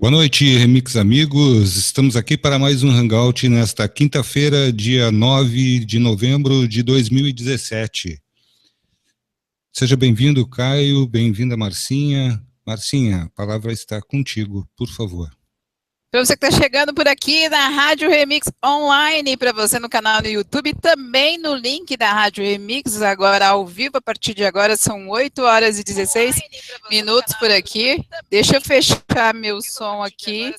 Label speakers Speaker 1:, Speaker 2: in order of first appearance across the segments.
Speaker 1: Boa noite, Remix amigos. Estamos aqui para mais um Hangout nesta quinta-feira, dia 9 de novembro de 2017. Seja bem-vindo, Caio, bem-vinda, Marcinha. Marcinha, a palavra está contigo, por favor.
Speaker 2: Para você que está chegando por aqui na Rádio Remix Online, para você no canal no YouTube, também no link da Rádio Remix, agora ao vivo, a partir de agora, são 8 horas e 16 minutos por aqui. Deixa eu fechar meu som aqui,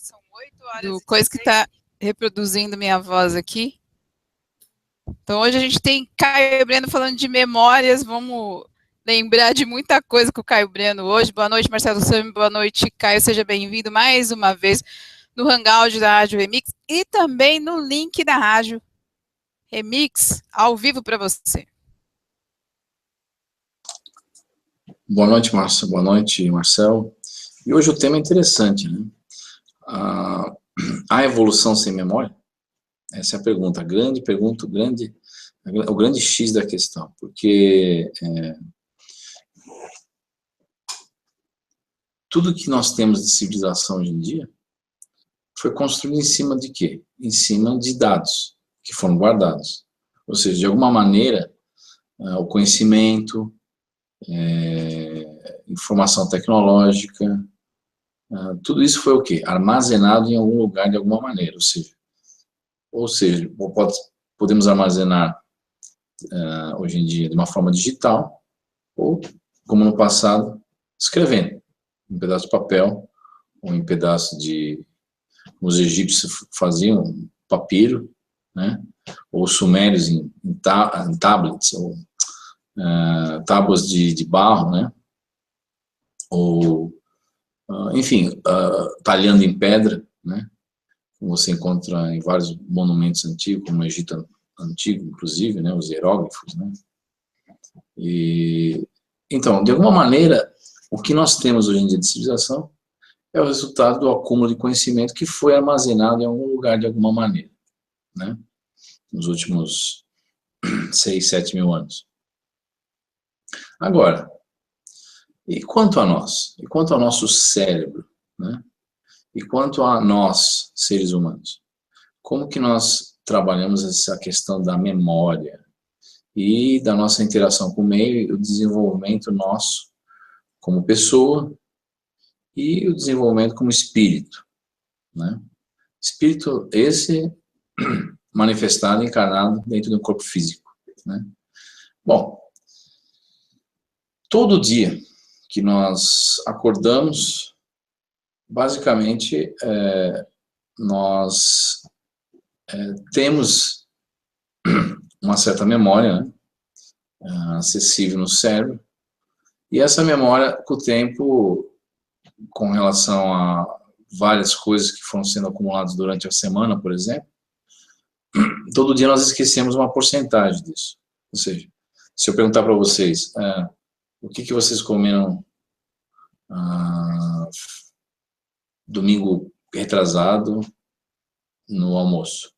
Speaker 2: do coisa que está reproduzindo minha voz aqui. Então, hoje a gente tem Caio Breno falando de memórias, vamos lembrar de muita coisa com o Caio Breno hoje. Boa noite, Marcelo Sami, boa noite, Caio, seja bem-vindo mais uma vez no Hangout da Rádio Remix e também no link da Rádio Remix, ao vivo para você.
Speaker 3: Boa noite, Márcia. Boa noite, Marcelo. E hoje o tema é interessante, né? A evolução sem memória? Essa é a pergunta, o grande X da questão, porque tudo que nós temos de civilização hoje em dia foi construído em cima de quê? Em cima de dados que foram guardados. Ou seja, de alguma maneira, o conhecimento, informação tecnológica, tudo isso foi o quê? Armazenado em algum lugar de alguma maneira. Ou seja, podemos armazenar hoje em dia de uma forma digital, ou, como no passado, escrevendo em um pedaço de papel, ou em pedaço de... Os egípcios faziam papiro, né? Ou os sumérios em tablets, ou tábuas de barro, né? Ou, enfim, talhando em pedra, né? Como você encontra em vários monumentos antigos, como o Egito Antigo, inclusive, né? Os hieróglifos, né? Então, de alguma maneira, o que nós temos hoje em dia de civilização é o resultado do acúmulo de conhecimento que foi armazenado em algum lugar de alguma maneira, né? Nos últimos 6, 7 mil anos. Agora, e quanto a nós? E quanto ao nosso cérebro, né? E quanto a nós, seres humanos? Como que nós trabalhamos essa questão da memória e da nossa interação com o meio e o desenvolvimento nosso como pessoa e o desenvolvimento como espírito, né? Espírito esse manifestado, encarnado dentro do corpo físico, né? Bom, todo dia que nós acordamos, basicamente, nós temos uma certa memória, né? Acessível no cérebro, e essa memória, com o tempo, com relação a várias coisas que foram sendo acumuladas durante a semana, por exemplo, todo dia nós esquecemos uma porcentagem disso. Ou seja, se eu perguntar para vocês, o que vocês comeram domingo retrasado no almoço?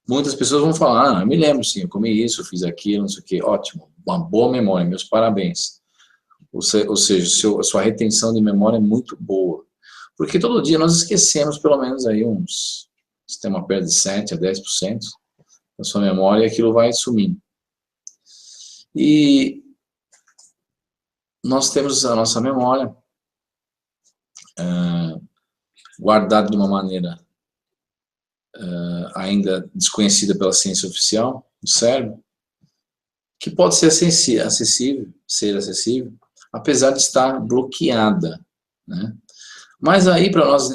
Speaker 3: Muitas pessoas vão falar, eu me lembro sim, eu comi isso, eu fiz aquilo, não sei o quê. Ótimo, uma boa memória, meus parabéns. Ou seja, a sua retenção de memória é muito boa. Porque todo dia nós esquecemos pelo menos aí se tem uma perda de 7 a 10% da sua memória, e aquilo vai sumindo. E nós temos a nossa memória guardada de uma maneira ainda desconhecida pela ciência oficial, do cérebro, que pode ser acessível, apesar de estar bloqueada, né? Mas aí, para nós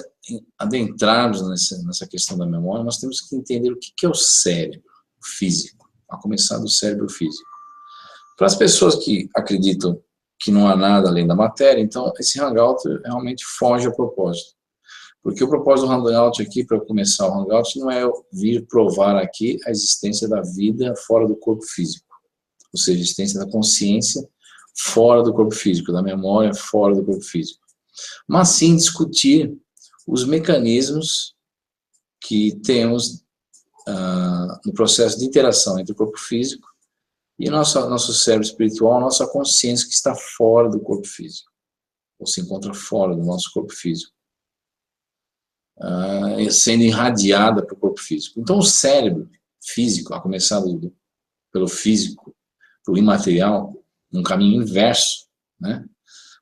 Speaker 3: adentrarmos nessa questão da memória, nós temos que entender o que é o cérebro físico, a começar do cérebro físico. Para as pessoas que acreditam que não há nada além da matéria, então esse hangout realmente foge ao propósito. Porque o propósito do hangout aqui, para começar o hangout, não é eu vir provar aqui a existência da vida fora do corpo físico. Ou seja, a existência da consciência fora do corpo físico, da memória fora do corpo físico. Mas sim discutir os mecanismos que temos no processo de interação entre o corpo físico e nosso cérebro espiritual, nossa consciência que está fora do corpo físico, ou se encontra fora do nosso corpo físico. sendo irradiada para o corpo físico. Então, o cérebro físico, a começar pelo físico, para o imaterial, num caminho inverso, né?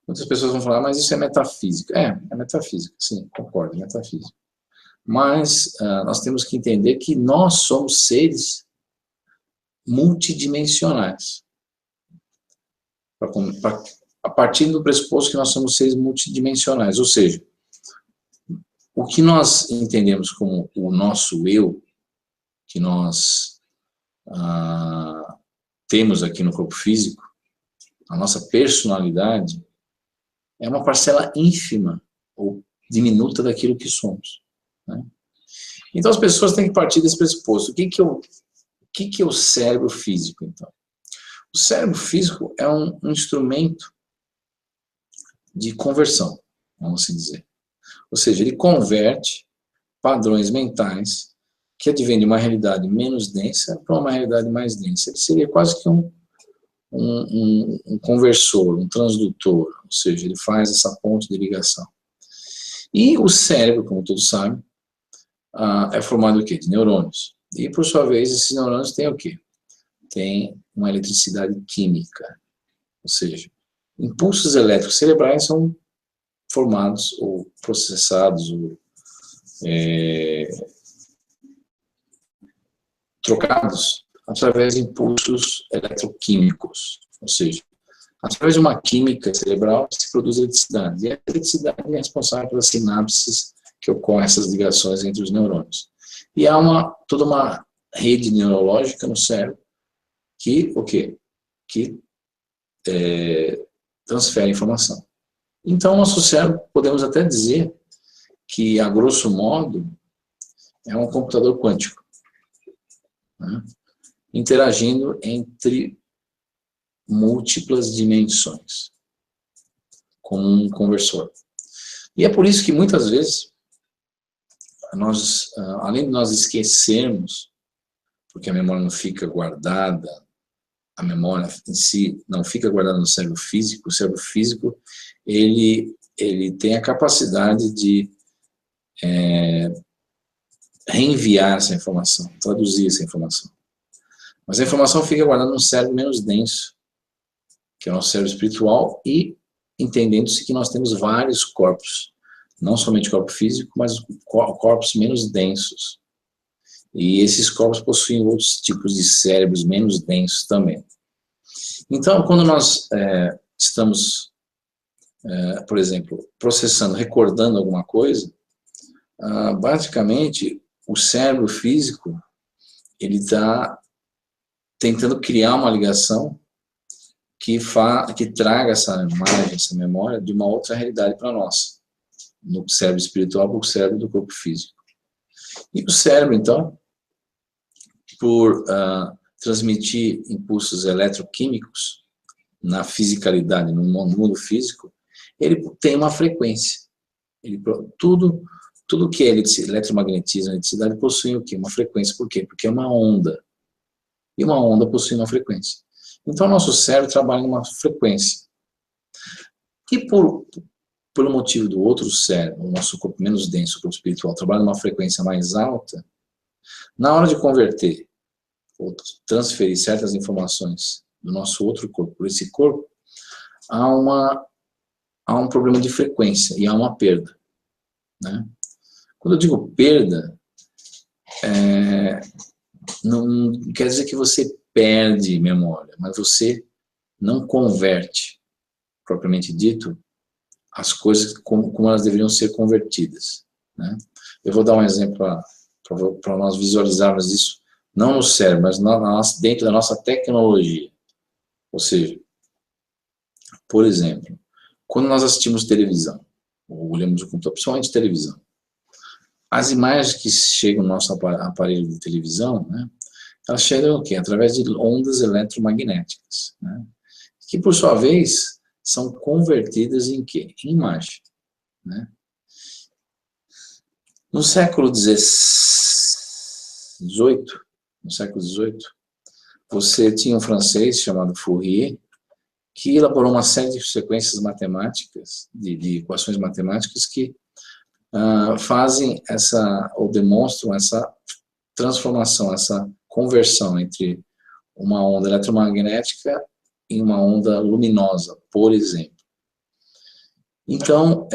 Speaker 3: Muitas pessoas vão falar, mas isso é metafísica. É metafísica, sim, concordo, é metafísica. Mas nós temos que entender que nós somos seres multidimensionais. A partir do pressuposto que nós somos seres multidimensionais, ou seja, o que nós entendemos como o nosso eu, que nós temos aqui no corpo físico, a nossa personalidade, é uma parcela ínfima ou diminuta daquilo que somos, né? Então as pessoas têm que partir desse pressuposto. O que é o cérebro físico, então? O cérebro físico é um instrumento de conversão, vamos assim dizer. Ou seja, ele converte padrões mentais que advêm de uma realidade menos densa para uma realidade mais densa. Ele seria quase que um conversor, um transdutor, ou seja, ele faz essa ponte de ligação. E o cérebro, como todos sabem, é formado de neurônios. E, por sua vez, esses neurônios têm o quê? Tem uma eletricidade química, ou seja, impulsos elétricos cerebrais são formados ou processados ou trocados através de impulsos eletroquímicos, ou seja, através de uma química cerebral se produz eletricidade, e a eletricidade é responsável pelas sinapses que ocorrem essas ligações entre os neurônios. E há toda uma rede neurológica no cérebro que transfere informação. Então, nosso cérebro, podemos até dizer que, a grosso modo, é um computador quântico, né? Interagindo entre múltiplas dimensões, como um conversor. E é por isso que, muitas vezes, nós, além de nós esquecermos, porque a memória não fica guardada, a memória em si não fica guardada no cérebro físico, o cérebro físico, ele tem a capacidade de reenviar essa informação, traduzir essa informação. Mas a informação fica guardada num cérebro menos denso, que é o nosso cérebro espiritual, e entendendo-se que nós temos vários corpos, não somente o corpo físico, mas corpos menos densos. E esses corpos possuem outros tipos de cérebros menos densos também. Então, quando nós estamos, por exemplo, processando, recordando alguma coisa, basicamente, o cérebro físico, ele está tentando criar uma ligação que traga essa imagem, essa memória, de uma outra realidade para nós, no cérebro espiritual para o cérebro do corpo físico. E o cérebro, então, por transmitir impulsos eletroquímicos na fisicalidade, no mundo físico, ele tem uma frequência. Tudo que é eletromagnetismo, eletricidade, possui o quê? Uma frequência. Por quê? Porque é uma onda. E uma onda possui uma frequência. Então, o nosso cérebro trabalha numa frequência. E pelo motivo do outro cérebro, o nosso corpo menos denso, o corpo espiritual, trabalha numa frequência mais alta, na hora de converter ou transferir certas informações do nosso outro corpo por esse corpo, há um problema de frequência e há uma perda, né? Quando eu digo perda, não quer dizer que você perde memória, mas você não converte, propriamente dito, as coisas como elas deveriam ser convertidas, né? Eu vou dar um exemplo para nós visualizarmos isso, não no cérebro, mas dentro da nossa tecnologia. Ou seja, por exemplo, quando nós assistimos televisão, ou olhamos o computador, principalmente televisão, as imagens que chegam no nosso aparelho de televisão, né, elas chegam o quê? Através de ondas eletromagnéticas, né, que por sua vez são convertidas em quê? Em imagem, né? No século XVIII, você tinha um francês chamado Fourier, que elaborou uma série de sequências matemáticas, de equações matemáticas que fazem ou demonstram essa transformação, essa conversão entre uma onda eletromagnética e uma onda luminosa, por exemplo. Então,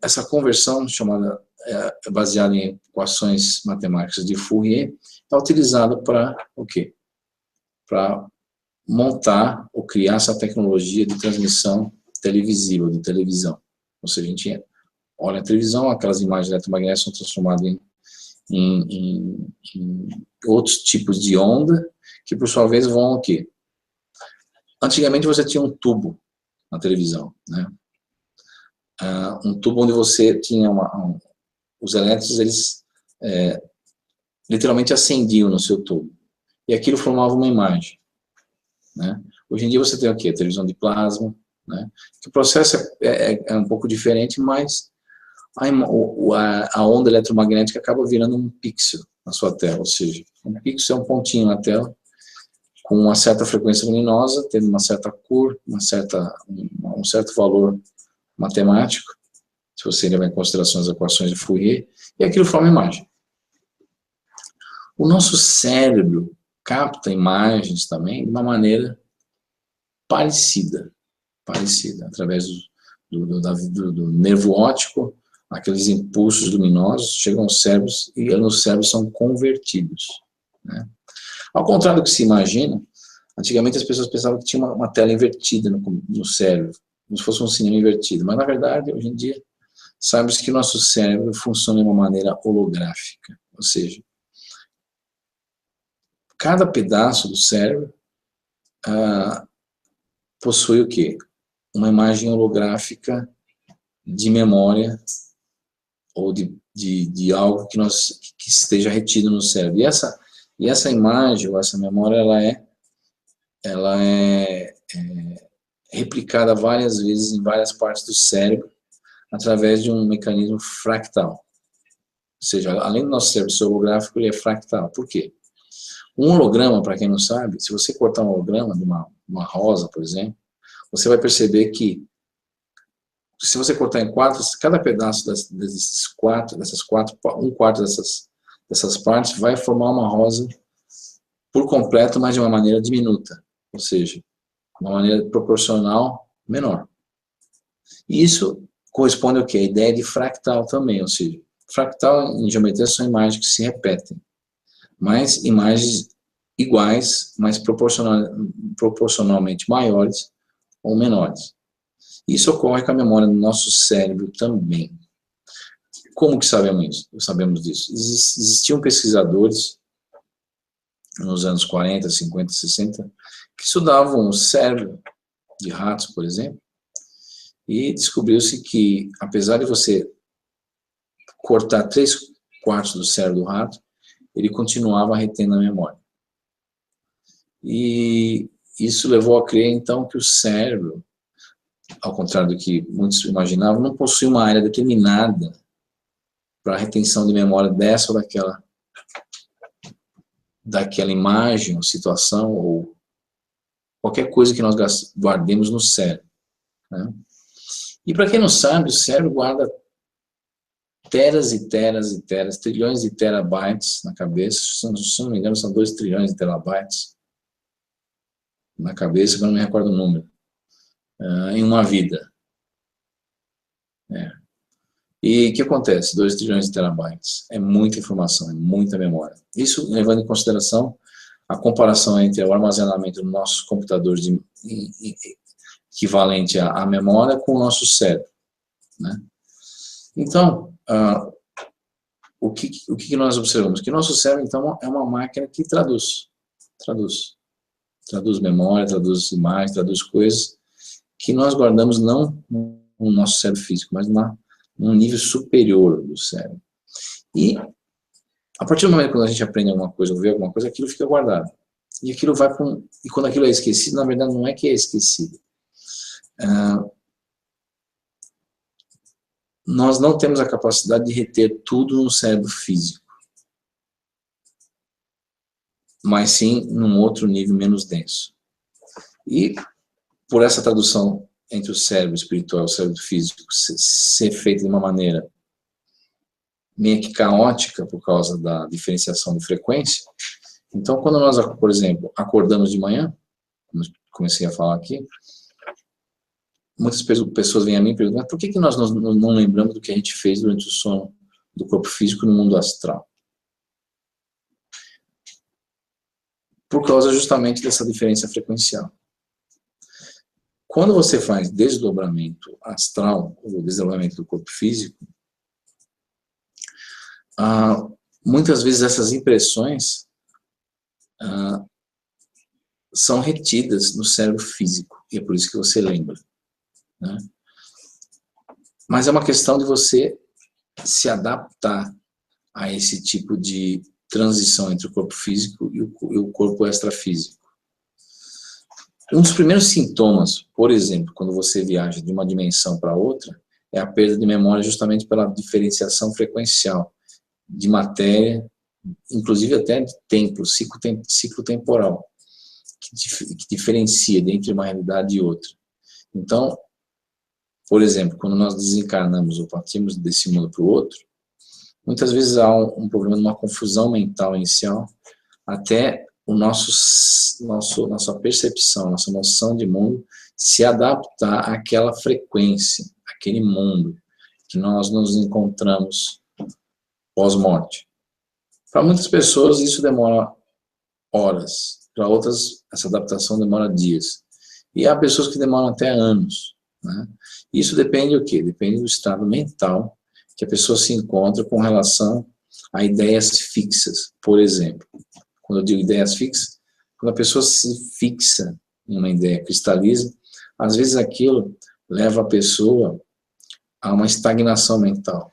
Speaker 3: essa conversão, baseada em equações matemáticas de Fourier, é utilizada para o quê? Para montar ou criar essa tecnologia de transmissão televisiva, de televisão. Ou seja, a gente olha a televisão, aquelas imagens eletromagnéticas são transformadas em outros tipos de onda, que por sua vez vão o quê? Antigamente você tinha um tubo na televisão, né? Um tubo onde você tinha os elétrons, eles literalmente acendiam no seu tubo, e aquilo formava uma imagem, né? Hoje em dia você tem o quê? Televisão de plasma, né? O processo é um pouco diferente, mas a onda eletromagnética acaba virando um pixel na sua tela, ou seja, um pixel é um pontinho na tela, com uma certa frequência luminosa, tendo uma certa cor, um certo valor matemático, se você levar em consideração as equações de Fourier, e aquilo forma imagem. O nosso cérebro capta imagens também de uma maneira parecida, através do nervo óptico, aqueles impulsos luminosos chegam aos cérebros e nos cérebros são convertidos, né? Ao contrário do que se imagina, antigamente as pessoas pensavam que tinha uma tela invertida no cérebro, como se fosse um cinema invertido, mas na verdade, hoje em dia, sabe-se que o nosso cérebro funciona de uma maneira holográfica, ou seja, cada pedaço do cérebro possui o quê? Uma imagem holográfica de memória ou de algo que esteja retido no cérebro. E essa imagem ou essa memória, ela é replicada várias vezes em várias partes do cérebro através de um mecanismo fractal. Ou seja, além do nosso cérebro ser holográfico, ele é fractal. Por quê? Um holograma, para quem não sabe, se você cortar um holograma de uma rosa, por exemplo, você vai perceber que se você cortar em quatro, cada pedaço um quarto dessas partes vai formar uma rosa por completo, mas de uma maneira diminuta, ou seja, uma maneira proporcional menor. E isso corresponde ao quê? A ideia de fractal também, ou seja, fractal em geometria são imagens que se repetem, mas imagens iguais, mas proporcionalmente maiores ou menores. Isso ocorre com a memória do nosso cérebro também. Como que sabemos disso? Existiam pesquisadores nos anos 40, 50, 60, que estudavam o cérebro de ratos, por exemplo, e descobriu-se que, apesar de você cortar 3/4 do cérebro do rato, ele continuava retendo a memória. E isso levou a crer, então, que o cérebro, ao contrário do que muitos imaginavam, não possui uma área determinada para a retenção de memória dessa ou daquela imagem, ou situação, ou qualquer coisa que nós guardemos no cérebro, né? E para quem não sabe, o cérebro guarda teras e teras e teras, trilhões de terabytes na cabeça, se não me engano são 2 trilhões de terabytes na cabeça, que eu não me recordo o número, em uma vida. E o que acontece? 2 trilhões de terabytes. É muita informação, é muita memória. Isso levando em consideração a comparação entre o armazenamento dos nossos computadores equivalente à memória com o nosso cérebro, né? Então, o que nós observamos? Que nosso cérebro, então, é uma máquina que traduz memória, traduz imagens, traduz coisas que nós guardamos não no nosso cérebro físico, mas num nível superior do cérebro. E, a partir do momento que a gente aprende alguma coisa, ou vê alguma coisa, aquilo fica guardado. E aquilo vai para e quando aquilo é esquecido, na verdade não é que é esquecido. Nós não temos a capacidade de reter tudo no cérebro físico, mas sim num outro nível menos denso. E por essa tradução entre o cérebro espiritual e o cérebro físico ser feita de uma maneira meio que caótica por causa da diferenciação de frequência. Então, quando nós, por exemplo, acordamos de manhã, como comecei a falar aqui, muitas pessoas vêm a mim e perguntam, por que nós não lembramos do que a gente fez durante o sono do corpo físico no mundo astral? Por causa justamente dessa diferença frequencial. Quando você faz desdobramento astral, ou desdobramento do corpo físico, muitas vezes essas impressões são retidas no cérebro físico, e é por isso que você lembra, né? Mas é uma questão de você se adaptar a esse tipo de transição entre o corpo físico e o corpo extrafísico. Um dos primeiros sintomas, por exemplo, quando você viaja de uma dimensão para outra, é a perda de memória justamente pela diferenciação frequencial de matéria, inclusive até de tempo, ciclo temporal, que diferencia entre uma realidade e outra. Então, por exemplo, quando nós desencarnamos ou partimos desse mundo para o outro, muitas vezes há um problema de uma confusão mental inicial, até nossa percepção, nossa noção de mundo se adaptar àquela frequência, àquele mundo que nós nos encontramos pós-morte. Para muitas pessoas isso demora horas, para outras essa adaptação demora dias. E há pessoas que demoram até anos, né? Isso depende do quê? Depende do estado mental que a pessoa se encontra com relação a ideias fixas. Por exemplo, quando eu digo ideias fixas, quando a pessoa se fixa em uma ideia, cristaliza, às vezes aquilo leva a pessoa a uma estagnação mental,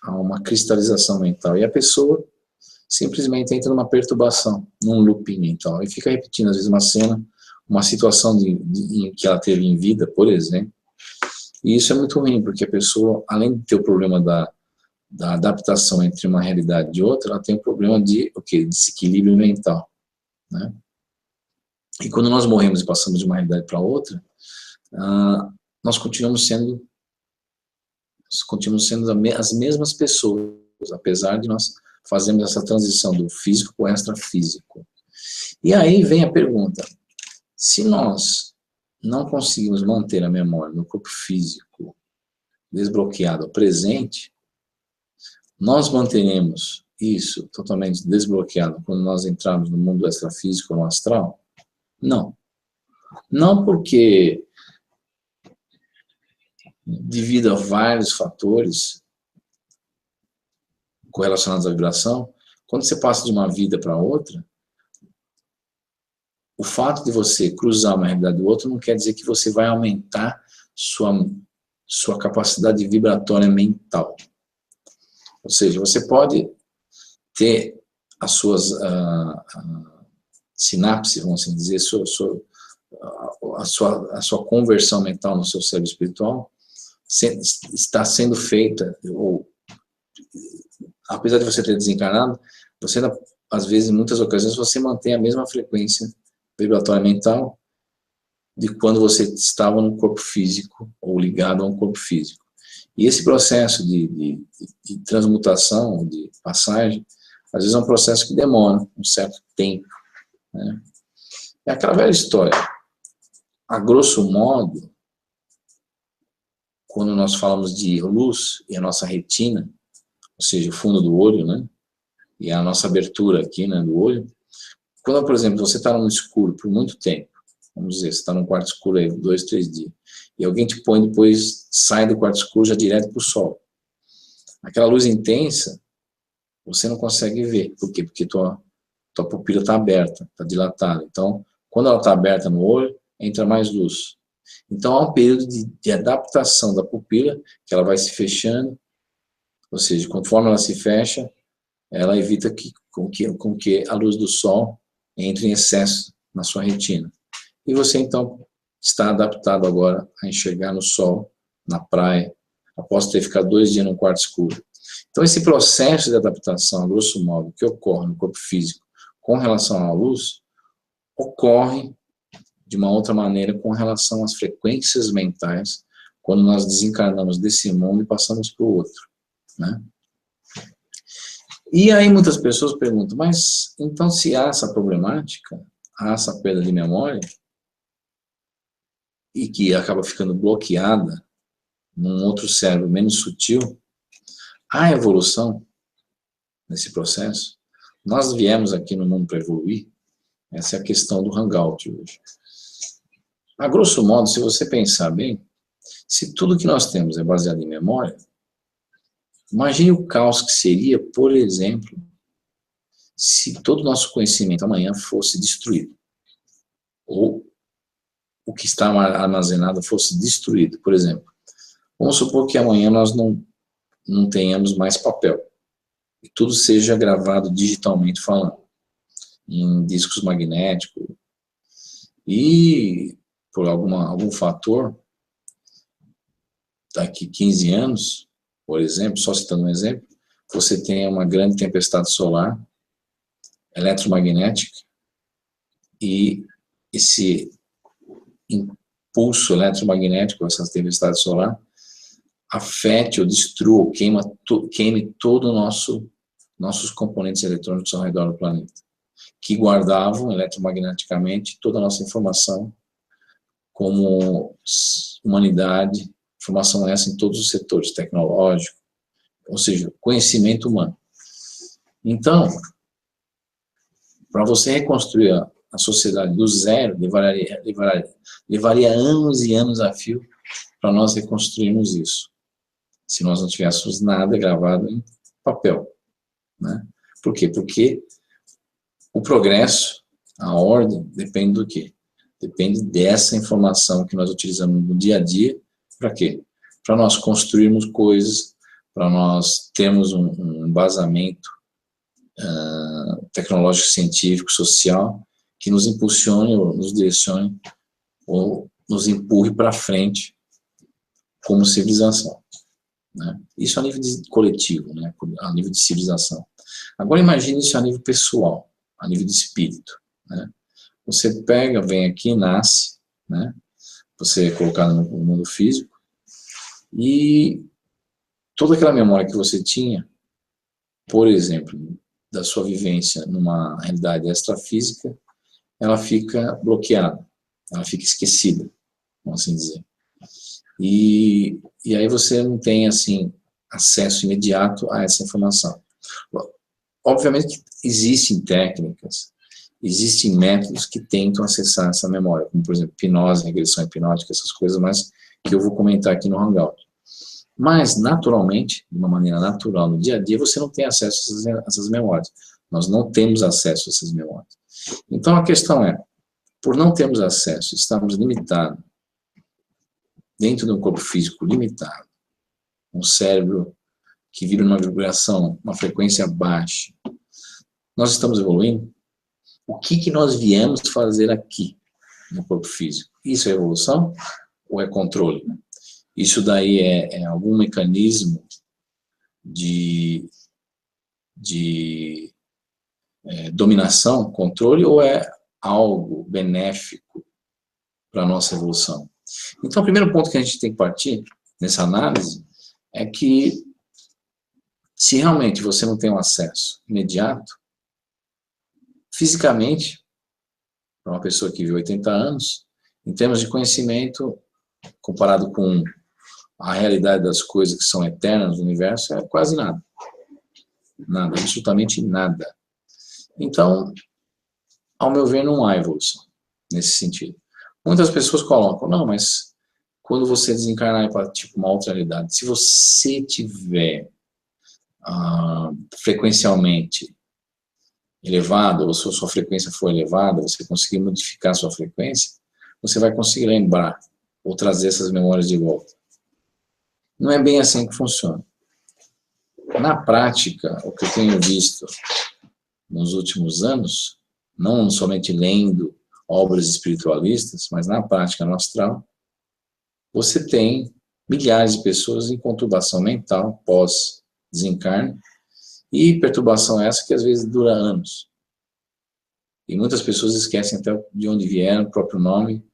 Speaker 3: a uma cristalização mental, e a pessoa simplesmente entra numa perturbação, num looping mental, e fica repetindo, às vezes, uma cena, uma situação que ela teve em vida, por exemplo. E isso é muito ruim, porque a pessoa, além de ter o problema da adaptação entre uma realidade e outra, ela tem o problema de desequilíbrio mental, né? E quando nós morremos e passamos de uma realidade para outra, nós continuamos sendo as mesmas pessoas, apesar de nós fazermos essa transição do físico para o extrafísico. E aí vem a pergunta, se nós não conseguimos manter a memória no corpo físico desbloqueado ao presente, nós manteremos isso totalmente desbloqueado quando nós entrarmos no mundo extrafísico ou no astral? Não. Não porque, devido a vários fatores correlacionados à vibração, quando você passa de uma vida para outra, o fato de você cruzar uma realidade do outro não quer dizer que você vai aumentar sua capacidade vibratória mental. Ou seja, você pode ter as suas sinapses, vamos assim dizer, a sua conversão mental no seu cérebro espiritual está sendo feita, ou apesar de você ter desencarnado, você, às vezes, em muitas ocasiões, você mantém a mesma frequência vibratória mental de quando você estava no corpo físico, ou ligado a um corpo físico. E esse processo de transmutação, de passagem, às vezes é um processo que demora um certo tempo, né? É aquela velha história. A grosso modo, quando nós falamos de luz e a nossa retina, ou seja, o fundo do olho, né, e a nossa abertura aqui, né, do olho, quando, por exemplo, você está no escuro por muito tempo, vamos dizer, você está num quarto escuro aí 2, 3 dias, e alguém te põe depois, sai do quarto escuro já direto para o sol. Aquela luz intensa, você não consegue ver. Por quê? Porque tua pupila está aberta, está dilatada. Então, quando ela está aberta no olho, entra mais luz. Então, há um período de adaptação da pupila, que ela vai se fechando, ou seja, conforme ela se fecha, ela evita com que a luz do sol entre em excesso na sua retina. E você, então, está adaptado agora a enxergar no sol, na praia, após ter ficado 2 dias num quarto escuro. Então, esse processo de adaptação, a grosso modo, que ocorre no corpo físico com relação à luz, ocorre de uma outra maneira com relação às frequências mentais, quando nós desencarnamos desse mundo e passamos para o outro, né? E aí muitas pessoas perguntam, mas então se há essa problemática, há essa perda de memória, e que acaba ficando bloqueada num outro cérebro menos sutil, há evolução nesse processo? Nós viemos aqui no mundo para evoluir, essa é a questão do Hangout hoje. A grosso modo, se você pensar bem, se tudo que nós temos é baseado em memória, imagine o caos que seria, por exemplo, se todo o nosso conhecimento amanhã fosse destruído. Ou o que está armazenado fosse destruído. Por exemplo, vamos supor que amanhã nós não tenhamos mais papel. E tudo seja gravado digitalmente falando, em discos magnéticos. E, por algum fator, daqui 15 anos, por exemplo, só citando um exemplo, você tem uma grande tempestade solar, eletromagnética, e esse impulso eletromagnético, essa tempestade solar, afete ou destrua, queime todo nossos componentes eletrônicos ao redor do planeta, que guardavam eletromagneticamente toda a nossa informação como humanidade, informação essa em todos os setores, tecnológico, ou seja, conhecimento humano. Então, para você reconstruir a sociedade do zero, levaria anos e anos a fio para nós reconstruirmos isso, se nós não tivéssemos nada gravado em papel, né? Por quê? Porque o progresso, a ordem, depende do quê? Depende dessa informação que nós utilizamos no dia a dia. Para quê? Para nós construirmos coisas, para nós termos um embasamento tecnológico, científico, social, que nos impulsione, ou nos direcione, ou nos empurre para frente como civilização, né? Isso a nível coletivo, né? A nível de civilização. Agora imagine isso a nível pessoal, a nível de espírito, né? Você pega, vem aqui, nasce, né? Você é colocado no mundo físico, e toda aquela memória que você tinha, por exemplo, da sua vivência numa realidade extrafísica, ela fica bloqueada, ela fica esquecida, vamos assim dizer. E aí você não tem, assim, acesso imediato a essa informação. Obviamente que existem técnicas, existem métodos que tentam acessar essa memória, como, por exemplo, hipnose, regressão hipnótica, essas coisas, mas que eu vou comentar aqui no Hangout. Mas, naturalmente, de uma maneira natural, no dia a dia, você não tem acesso a essas memórias. Nós não temos acesso a essas memórias. Então, a questão é, por não termos acesso, estamos limitados, dentro de um corpo físico limitado, um cérebro que vibra numa vibração, uma frequência baixa, nós estamos evoluindo? O que nós viemos fazer aqui, no corpo físico? Isso é evolução ou é controle? Isso daí é algum mecanismo de dominação, controle, ou é algo benéfico para a nossa evolução? Então, o primeiro ponto que a gente tem que partir nessa análise é que, se realmente você não tem um acesso imediato, fisicamente, para uma pessoa que vive 80 anos, em termos de conhecimento, comparado com a realidade das coisas que são eternas no universo, é quase nada. Nada, absolutamente nada. Então, ao meu ver, não há evolução nesse sentido. Muitas pessoas colocam, não, mas quando você desencarnar para tipo, uma outra realidade, se você tiver frequencialmente elevado, ou se a sua frequência for elevada, você conseguir modificar a sua frequência, você vai conseguir lembrar ou trazer essas memórias de volta. Não é bem assim que funciona. Na prática, o que eu tenho visto nos últimos anos, não somente lendo obras espiritualistas, mas na prática no astral, você tem milhares de pessoas em conturbação mental pós-desencarne, e perturbação essa que às vezes dura anos. E muitas pessoas esquecem até de onde vieram, o próprio nome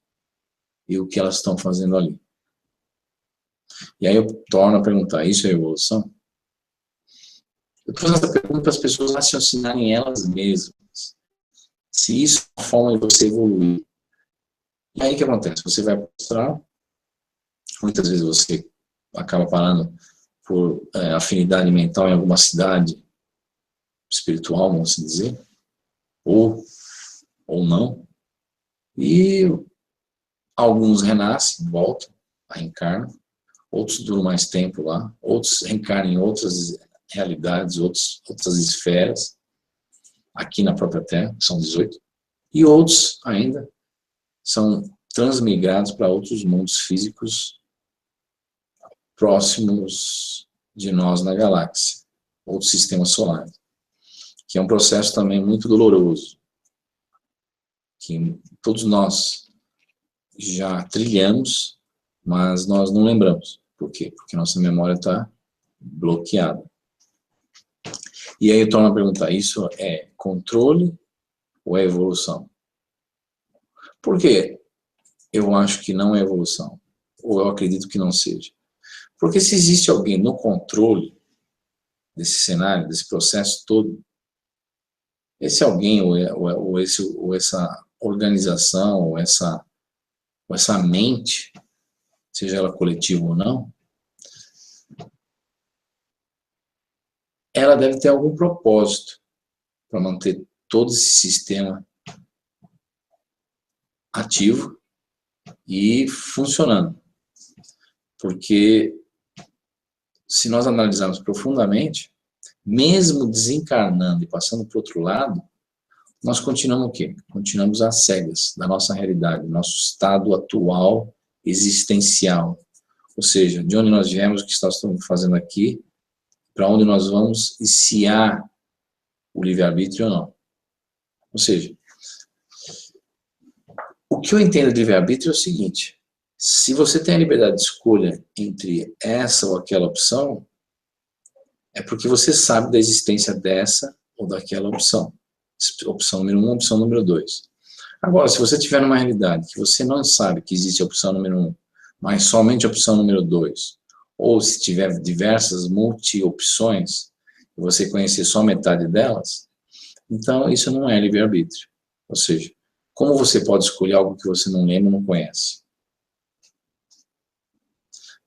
Speaker 3: e o que elas estão fazendo ali. E aí eu torno a perguntar, isso é evolução? Eu estou fazendo essa pergunta para as pessoas raciocinarem elas mesmas. Se isso é uma forma de você evoluir. E aí o que acontece? Você vai para o astral, muitas vezes você acaba parando por afinidade mental em alguma cidade espiritual, vamos assim dizer, ou não. E alguns renascem, voltam, reencarnam, outros duram mais tempo lá, outros reencarnam em outras realidades, outras esferas, aqui na própria Terra, que são 18, e outros ainda são transmigrados para outros mundos físicos próximos de nós na galáxia, outros sistemas solares, que é um processo também muito doloroso, que todos nós já trilhamos, mas nós não lembramos. Por quê? Porque nossa memória está bloqueada. E aí eu torno a perguntar, isso é controle ou é evolução? Por quê? Eu acho que não é evolução, ou eu acredito que não seja. Porque se existe alguém no controle desse cenário, desse processo todo, esse alguém, ou essa organização, ou essa mente, seja ela coletiva ou não, ela deve ter algum propósito para manter todo esse sistema ativo e funcionando. Porque se nós analisarmos profundamente, mesmo desencarnando e passando para o outro lado, nós continuamos o quê? Continuamos às cegas da nossa realidade, nosso estado atual existencial. Ou seja, de onde nós viemos, o que nós estamos fazendo aqui, para onde nós vamos e se há o livre-arbítrio ou não. Ou seja, o que eu entendo de livre-arbítrio é o seguinte: se você tem a liberdade de escolha entre essa ou aquela opção, é porque você sabe da existência dessa ou daquela opção. Opção número 1, opção número 2. Agora, se você tiver numa realidade que você não sabe que existe a opção número 1, mas somente a opção número 2, ou se tiver diversas multi-opções, e você conhecer só metade delas, então isso não é livre-arbítrio. Ou seja, como você pode escolher algo que você não lembra, não conhece?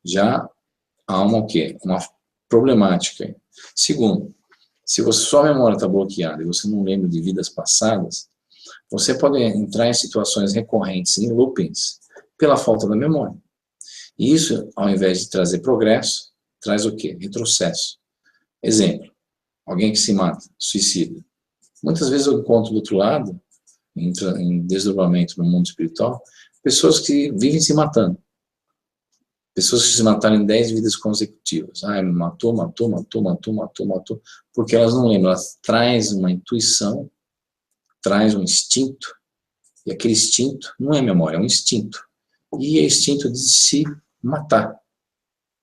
Speaker 3: Já há uma o quê? Uma problemática. Segundo, se sua memória está bloqueada e você não lembra de vidas passadas, você pode entrar em situações recorrentes, em loopings, pela falta da memória. E isso, ao invés de trazer progresso, traz o quê? Retrocesso. Exemplo, alguém que se mata, suicida. Muitas vezes eu encontro do outro lado, em desdobramento no mundo espiritual, pessoas que vivem se matando. Pessoas que se mataram em 10 vidas consecutivas. Matou, porque elas não lembram. Elas trazem uma intuição, traz um instinto, e aquele instinto não é memória, é um instinto. E é instinto de se matar,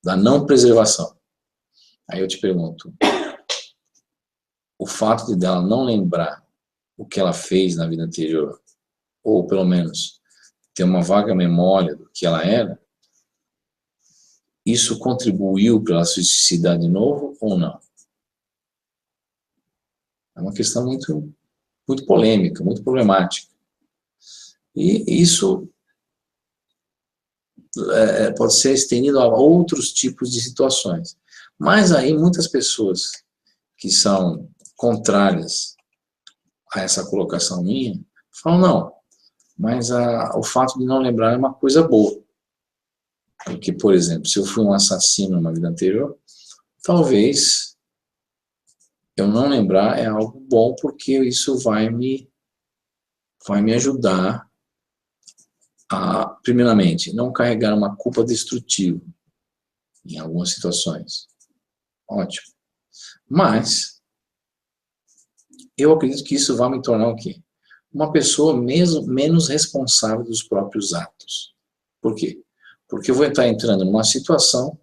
Speaker 3: da não preservação. Aí eu te pergunto, o fato de dela não lembrar o que ela fez na vida anterior, ou pelo menos ter uma vaga memória do que ela era, isso contribuiu para ela se suicidar de novo ou não? É uma questão muito, muito polêmica, muito problemática. E isso pode ser estendido a outros tipos de situações. Mas aí muitas pessoas que são contrárias a essa colocação minha, falam, não, mas o fato de não lembrar é uma coisa boa. Porque, por exemplo, se eu fui um assassino numa vida anterior, talvez eu não lembrar é algo bom, porque isso vai me ajudar a, primeiramente, não carregar uma culpa destrutiva em algumas situações. Ótimo. Mas eu acredito que isso vai me tornar o quê? Uma pessoa menos responsável dos próprios atos. Por quê? Porque eu vou estar entrando numa situação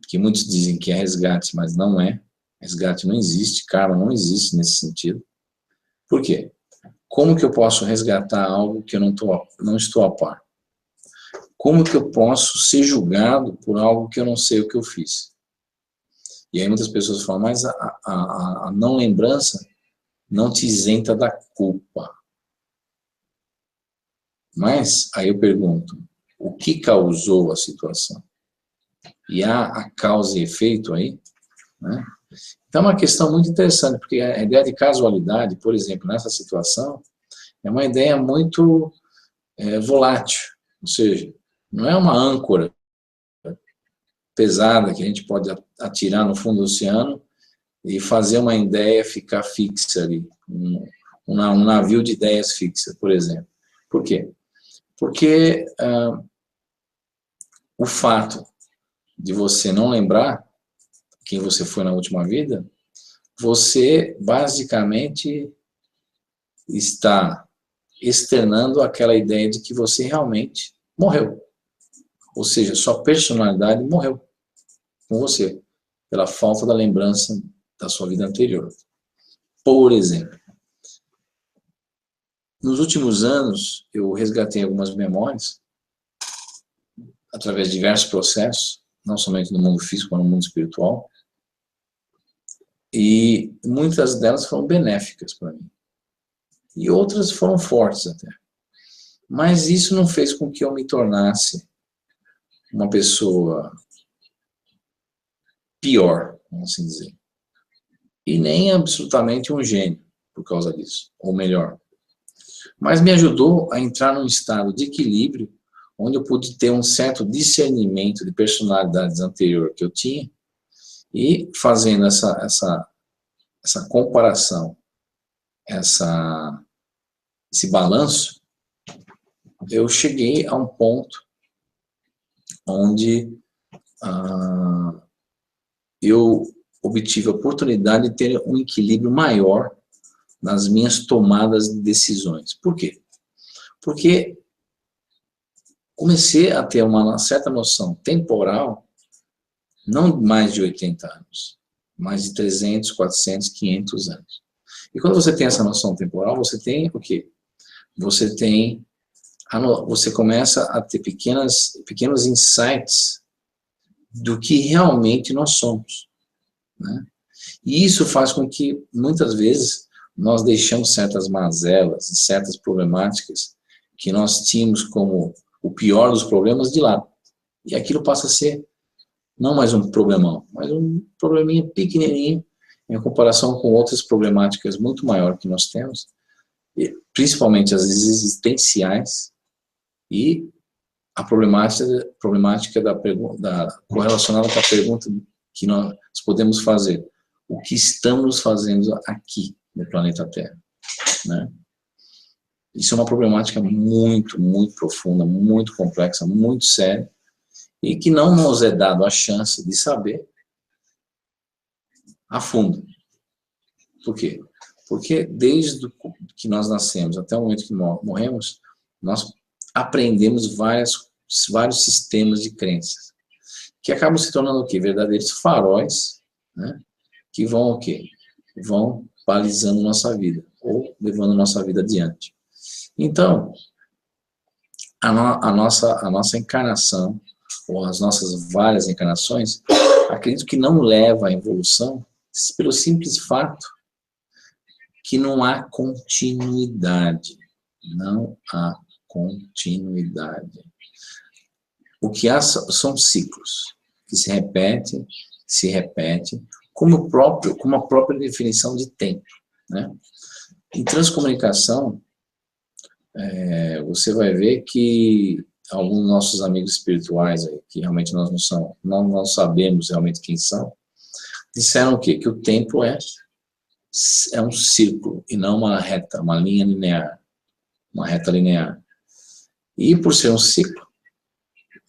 Speaker 3: que muitos dizem que é resgate, mas não é. Resgate não existe, karma não existe nesse sentido. Por quê? Como que eu posso resgatar algo que eu não estou a par? Como que eu posso ser julgado por algo que eu não sei o que eu fiz? E aí muitas pessoas falam, mas a não lembrança não te isenta da culpa. Mas, aí eu pergunto, o que causou a situação? E há a causa e efeito aí, né? Então é uma questão muito interessante, porque a ideia de casualidade, por exemplo, nessa situação, é uma ideia muito volátil, ou seja, não é uma âncora pesada que a gente pode atirar no fundo do oceano e fazer uma ideia ficar fixa ali, um navio de ideias fixa, por exemplo. Por quê? Porque o fato de você não lembrar quem você foi na última vida, você basicamente está externando aquela ideia de que você realmente morreu. Ou seja, sua personalidade morreu com você, pela falta da lembrança da sua vida anterior. Por exemplo, nos últimos anos, eu resgatei algumas memórias, através de diversos processos, não somente no mundo físico, mas no mundo espiritual, e muitas delas foram benéficas para mim. E outras foram fortes até. Mas isso não fez com que eu me tornasse uma pessoa pior, vamos assim dizer. E nem absolutamente um gênio por causa disso, ou melhor. Mas me ajudou a entrar num estado de equilíbrio, onde eu pude ter um certo discernimento de personalidades anteriores que eu tinha, e fazendo essa comparação, esse balanço, eu cheguei a um ponto onde eu obtive a oportunidade de ter um equilíbrio maior nas minhas tomadas de decisões. Por quê? Porque comecei a ter uma certa noção temporal, não mais de 80 anos, mais de 300, 400, 500 anos. E quando você tem essa noção temporal, você tem o quê? Você começa a ter pequenos insights do que realmente nós somos, né? E isso faz com que, muitas vezes, nós deixamos certas mazelas e certas problemáticas que nós tínhamos como o pior dos problemas de lado. E aquilo passa a ser não mais um problemão, mas um probleminha pequenininho em comparação com outras problemáticas muito maiores que nós temos, principalmente as existenciais e a problemática correlacionada com a pergunta que nós podemos fazer: o que estamos fazendo aqui no planeta Terra, né? Isso é uma problemática muito, muito profunda, muito complexa, muito séria, e que não nos é dado a chance de saber a fundo. Por quê? Porque desde que nós nascemos até o momento que morremos, nós aprendemos vários sistemas de crenças, que acabam se tornando o quê? Verdadeiros faróis, né? Que vão o quê? Vão balizando nossa vida, ou levando nossa vida adiante. Então, a nossa encarnação, ou as nossas várias encarnações, acredito que não leva à evolução, pelo simples fato que não há continuidade. Não há continuidade. O que há são ciclos, que se repetem, como a própria definição de tempo, né? Em transcomunicação, você vai ver que alguns dos nossos amigos espirituais, que realmente nós não sabemos realmente quem são, disseram o quê? Que o tempo é um círculo e não uma reta, uma linha linear, uma reta linear. E por ser um ciclo,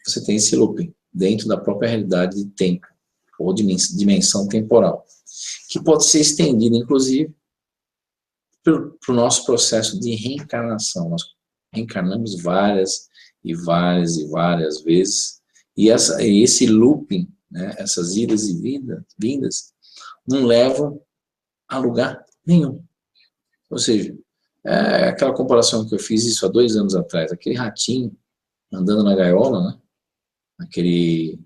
Speaker 3: você tem esse looping dentro da própria realidade de tempo, ou dimensão temporal, que pode ser estendida, inclusive, para o nosso processo de reencarnação. Nós reencarnamos várias e várias vezes, e esse looping, né, essas idas e vindas, não levam a lugar nenhum. Ou seja, aquela comparação que eu fiz isso há 2 anos atrás, aquele ratinho andando na gaiola, né? Aquele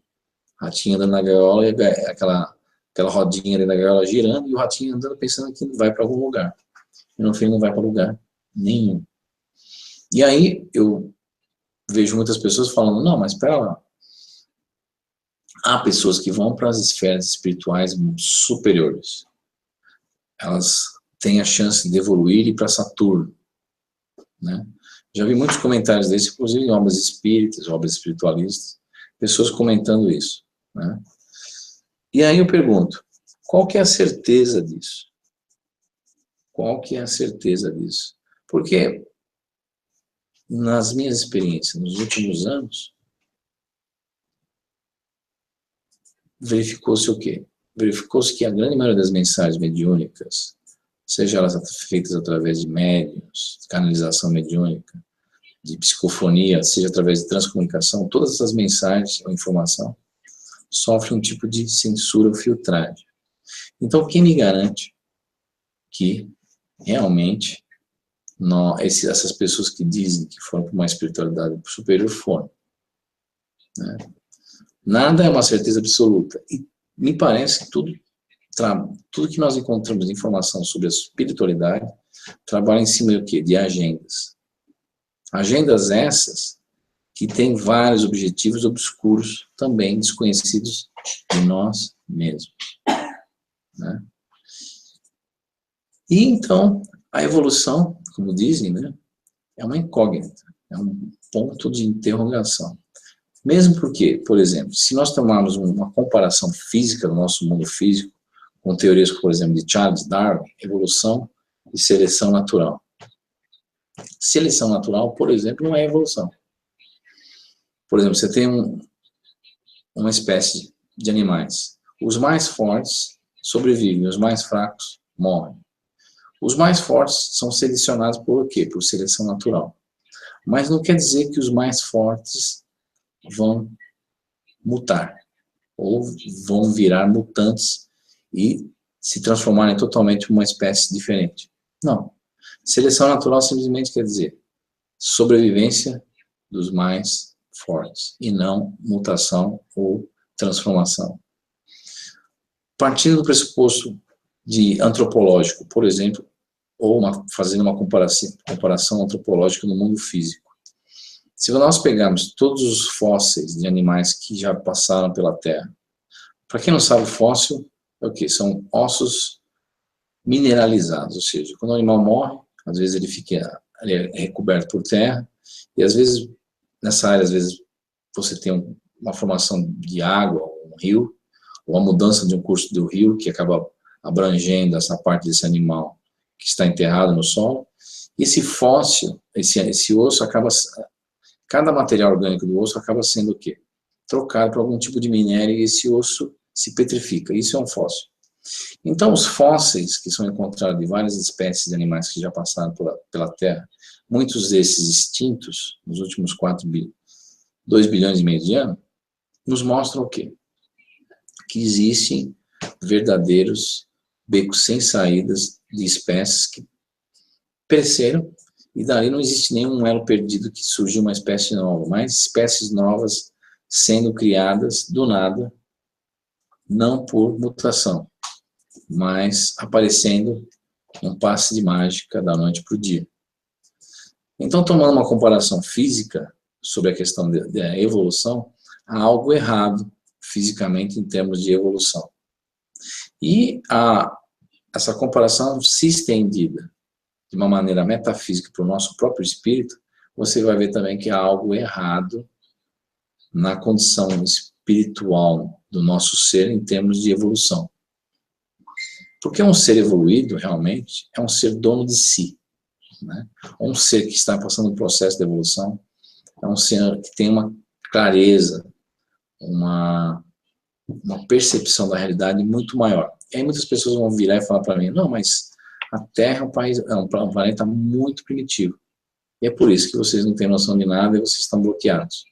Speaker 3: ratinho andando na gaiola e aquela aquela rodinha ali da gaiola girando e o ratinho andando pensando que vai para algum lugar. E no fim não vai para lugar nenhum. E aí eu vejo muitas pessoas falando, não, mas espera lá. Há pessoas que vão para as esferas espirituais superiores. Elas têm a chance de evoluir e ir para Saturno, né? Já vi muitos comentários desses, inclusive em obras espíritas, obras espiritualistas, pessoas comentando isso, né? E aí eu pergunto, qual que é a certeza disso? Qual que é a certeza disso? Porque nas minhas experiências, nos últimos anos, verificou-se o quê? Verificou-se que a grande maioria das mensagens mediúnicas, seja elas feitas através de médiuns, canalização mediúnica, de psicofonia, seja através de transcomunicação, todas essas mensagens ou informação sofrem um tipo de censura ou filtragem. Então, quem me garante que realmente essas pessoas que dizem que foram para uma espiritualidade superior foram, né? Nada é uma certeza absoluta. E me parece que tudo que nós encontramos de informação sobre a espiritualidade trabalha em cima do quê? De agendas. Agendas essas que têm vários objetivos obscuros, também desconhecidos de nós mesmos, né? E então, a evolução, como dizem, né, é uma incógnita, é um ponto de interrogação. Mesmo porque, por exemplo, se nós tomarmos uma comparação física do nosso mundo físico, com teorias, por exemplo, de Charles Darwin, evolução e seleção natural. Seleção natural, por exemplo, não é evolução. Por exemplo, você tem uma espécie de animais. Os mais fortes sobrevivem, os mais fracos morrem. Os mais fortes são selecionados por quê? Por seleção natural. Mas não quer dizer que os mais fortes vão mutar, ou vão virar mutantes e se transformarem totalmente em uma espécie diferente. Não. Seleção natural simplesmente quer dizer sobrevivência dos mais fortes, e não mutação ou transformação. Partindo do pressuposto de antropológico, por exemplo, ou fazendo uma comparação antropológica no mundo físico. Se nós pegarmos todos os fósseis de animais que já passaram pela Terra, para quem não sabe, fóssil é o quê? São ossos mineralizados, ou seja, quando o animal morre, às vezes ele é recoberto por terra, e às vezes, nessa área, às vezes você tem uma formação de água, um rio, ou a mudança de um curso do rio, que acaba abrangendo essa parte desse animal que está enterrado no solo. E esse fóssil, esse osso acaba, cada material orgânico do osso acaba sendo o quê? Trocado por algum tipo de minério, e esse osso se petrifica. Isso é um fóssil. Então, os fósseis que são encontrados de várias espécies de animais que já passaram pela Terra, muitos desses extintos nos últimos 2 bilhões e meio de anos, nos mostram o quê? Que existem verdadeiros becos sem saídas de espécies que pereceram, e dali não existe nenhum elo perdido que surgiu uma espécie nova, mas espécies novas sendo criadas do nada, não por mutação, mas aparecendo um passe de mágica da noite para o dia. Então, tomando uma comparação física sobre a questão da evolução, há algo errado fisicamente em termos de evolução. E essa comparação se estendida de uma maneira metafísica para o nosso próprio espírito, você vai ver também que há algo errado na condição espiritual do nosso ser em termos de evolução. Porque um ser evoluído, realmente, é um ser dono de si, né? Um ser que está passando um processo de evolução, é um ser que tem uma clareza, uma percepção da realidade muito maior. E aí muitas pessoas vão virar e falar para mim, não, mas a Terra é um planeta muito primitivo. E é por isso que vocês não têm noção de nada e vocês estão bloqueados.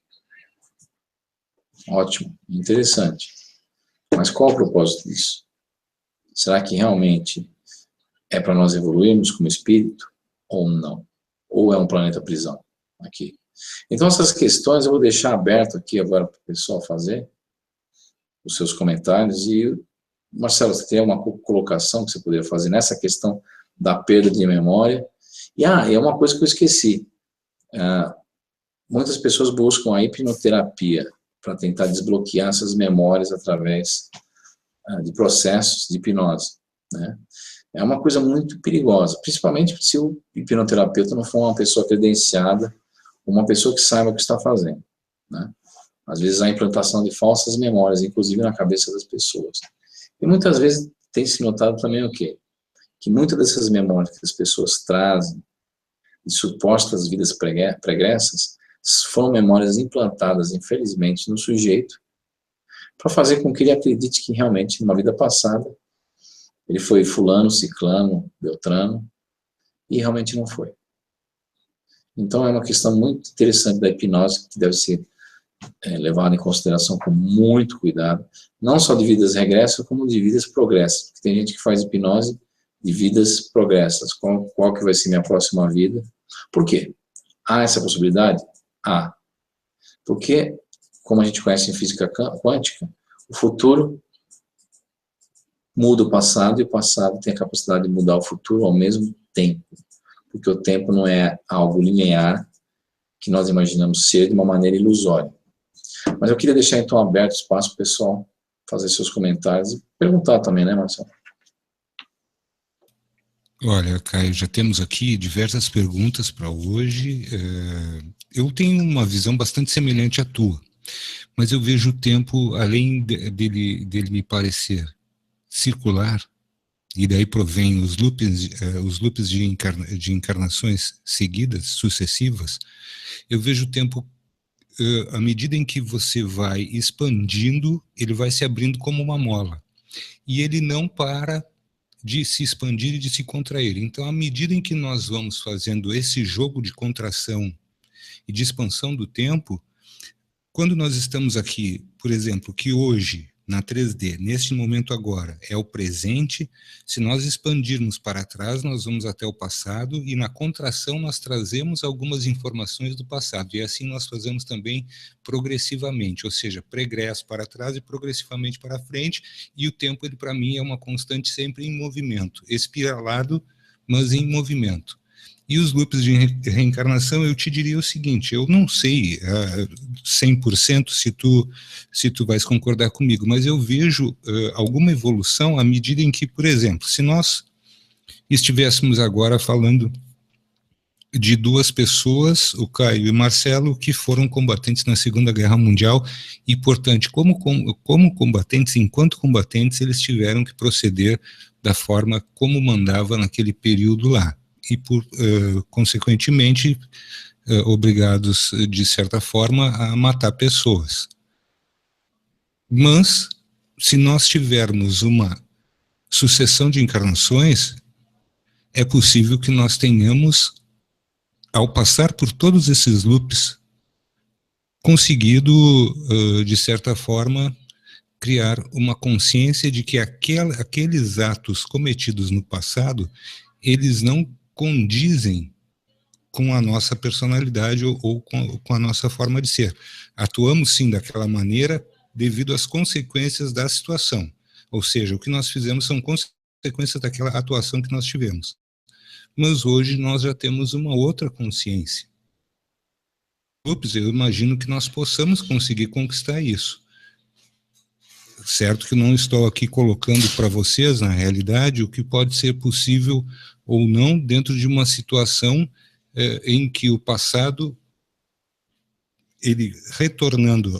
Speaker 3: Ótimo, interessante. Mas qual o propósito disso? Será que realmente é para nós evoluirmos como espírito ou não? Ou é um planeta prisão aqui? Então essas questões eu vou deixar aberto aqui agora para o pessoal fazer os seus comentários, e Marcelo, você tem uma colocação que você poderia fazer nessa questão da perda de memória? E é uma coisa que eu esqueci. Muitas pessoas buscam a hipnoterapia para tentar desbloquear essas memórias através de processos de hipnose, né? É uma coisa muito perigosa, principalmente se o hipnoterapeuta não for uma pessoa credenciada, uma pessoa que saiba o que está fazendo, né? Às vezes há implantação de falsas memórias, inclusive na cabeça das pessoas. E muitas vezes tem se notado também o quê? Que muitas dessas memórias que as pessoas trazem, de supostas vidas pregressas, foram memórias implantadas, infelizmente, no sujeito, para fazer com que ele acredite que realmente, numa vida passada, ele foi fulano, ciclano, beltrano, e realmente não foi. Então, é uma questão muito interessante da hipnose, que deve ser levada em consideração com muito cuidado, não só de vidas regressas, como de vidas progressas. Porque tem gente que faz hipnose de vidas progressas. Qual que vai ser minha próxima vida? Por quê? Há essa possibilidade? Há. Porque, como a gente conhece em física quântica, o futuro muda o passado e o passado tem a capacidade de mudar o futuro ao mesmo tempo. Porque o tempo não é algo linear que nós imaginamos ser de uma maneira ilusória. Mas eu queria deixar então aberto espaço para o pessoal fazer seus comentários e perguntar também, né, Marcelo?
Speaker 1: Olha, Caio, já temos aqui diversas perguntas para hoje. Eu tenho uma visão bastante semelhante à tua, mas eu vejo o tempo, além dele me parecer circular, e daí provém os loops de encarnações seguidas, sucessivas, eu vejo o tempo, à medida em que você vai expandindo, ele vai se abrindo como uma mola, e ele não para de se expandir e de se contrair. Então, à medida em que nós vamos fazendo esse jogo de contração e de expansão do tempo, quando nós estamos aqui, por exemplo, que hoje, na 3D, neste momento agora, é o presente, se nós expandirmos para trás, nós vamos até o passado, e na contração nós trazemos algumas informações do passado, e assim nós fazemos também progressivamente, ou seja, pregresso para trás e progressivamente para frente, e o tempo, ele para mim é uma constante sempre em movimento, espiralado, mas em movimento. E os loops de reencarnação, eu te diria o seguinte, eu não sei 100% se tu vais concordar comigo, mas eu vejo alguma evolução à medida em que, por exemplo, se nós estivéssemos agora falando de duas pessoas, o Caio e o Marcelo, que foram combatentes na Segunda Guerra Mundial e, portanto, como combatentes, enquanto combatentes, eles tiveram que proceder da forma como mandava naquele período lá. E, consequentemente, obrigados, de certa forma, a matar pessoas. Mas, se nós tivermos uma sucessão de encarnações, é possível que nós tenhamos, ao passar por todos esses loops, conseguido, de certa forma, criar uma consciência de que aqueles atos cometidos no passado, eles não condizem com a nossa personalidade ou com a nossa forma de ser. Atuamos sim daquela maneira devido às consequências da situação. Ou seja, o que nós fizemos são consequências daquela atuação que nós tivemos. Mas hoje nós já temos uma outra consciência. Eu imagino que nós possamos conseguir conquistar isso. Certo que não estou aqui colocando para vocês, na realidade, o que pode ser possível ou não dentro de uma situação em que o passado, ele retornando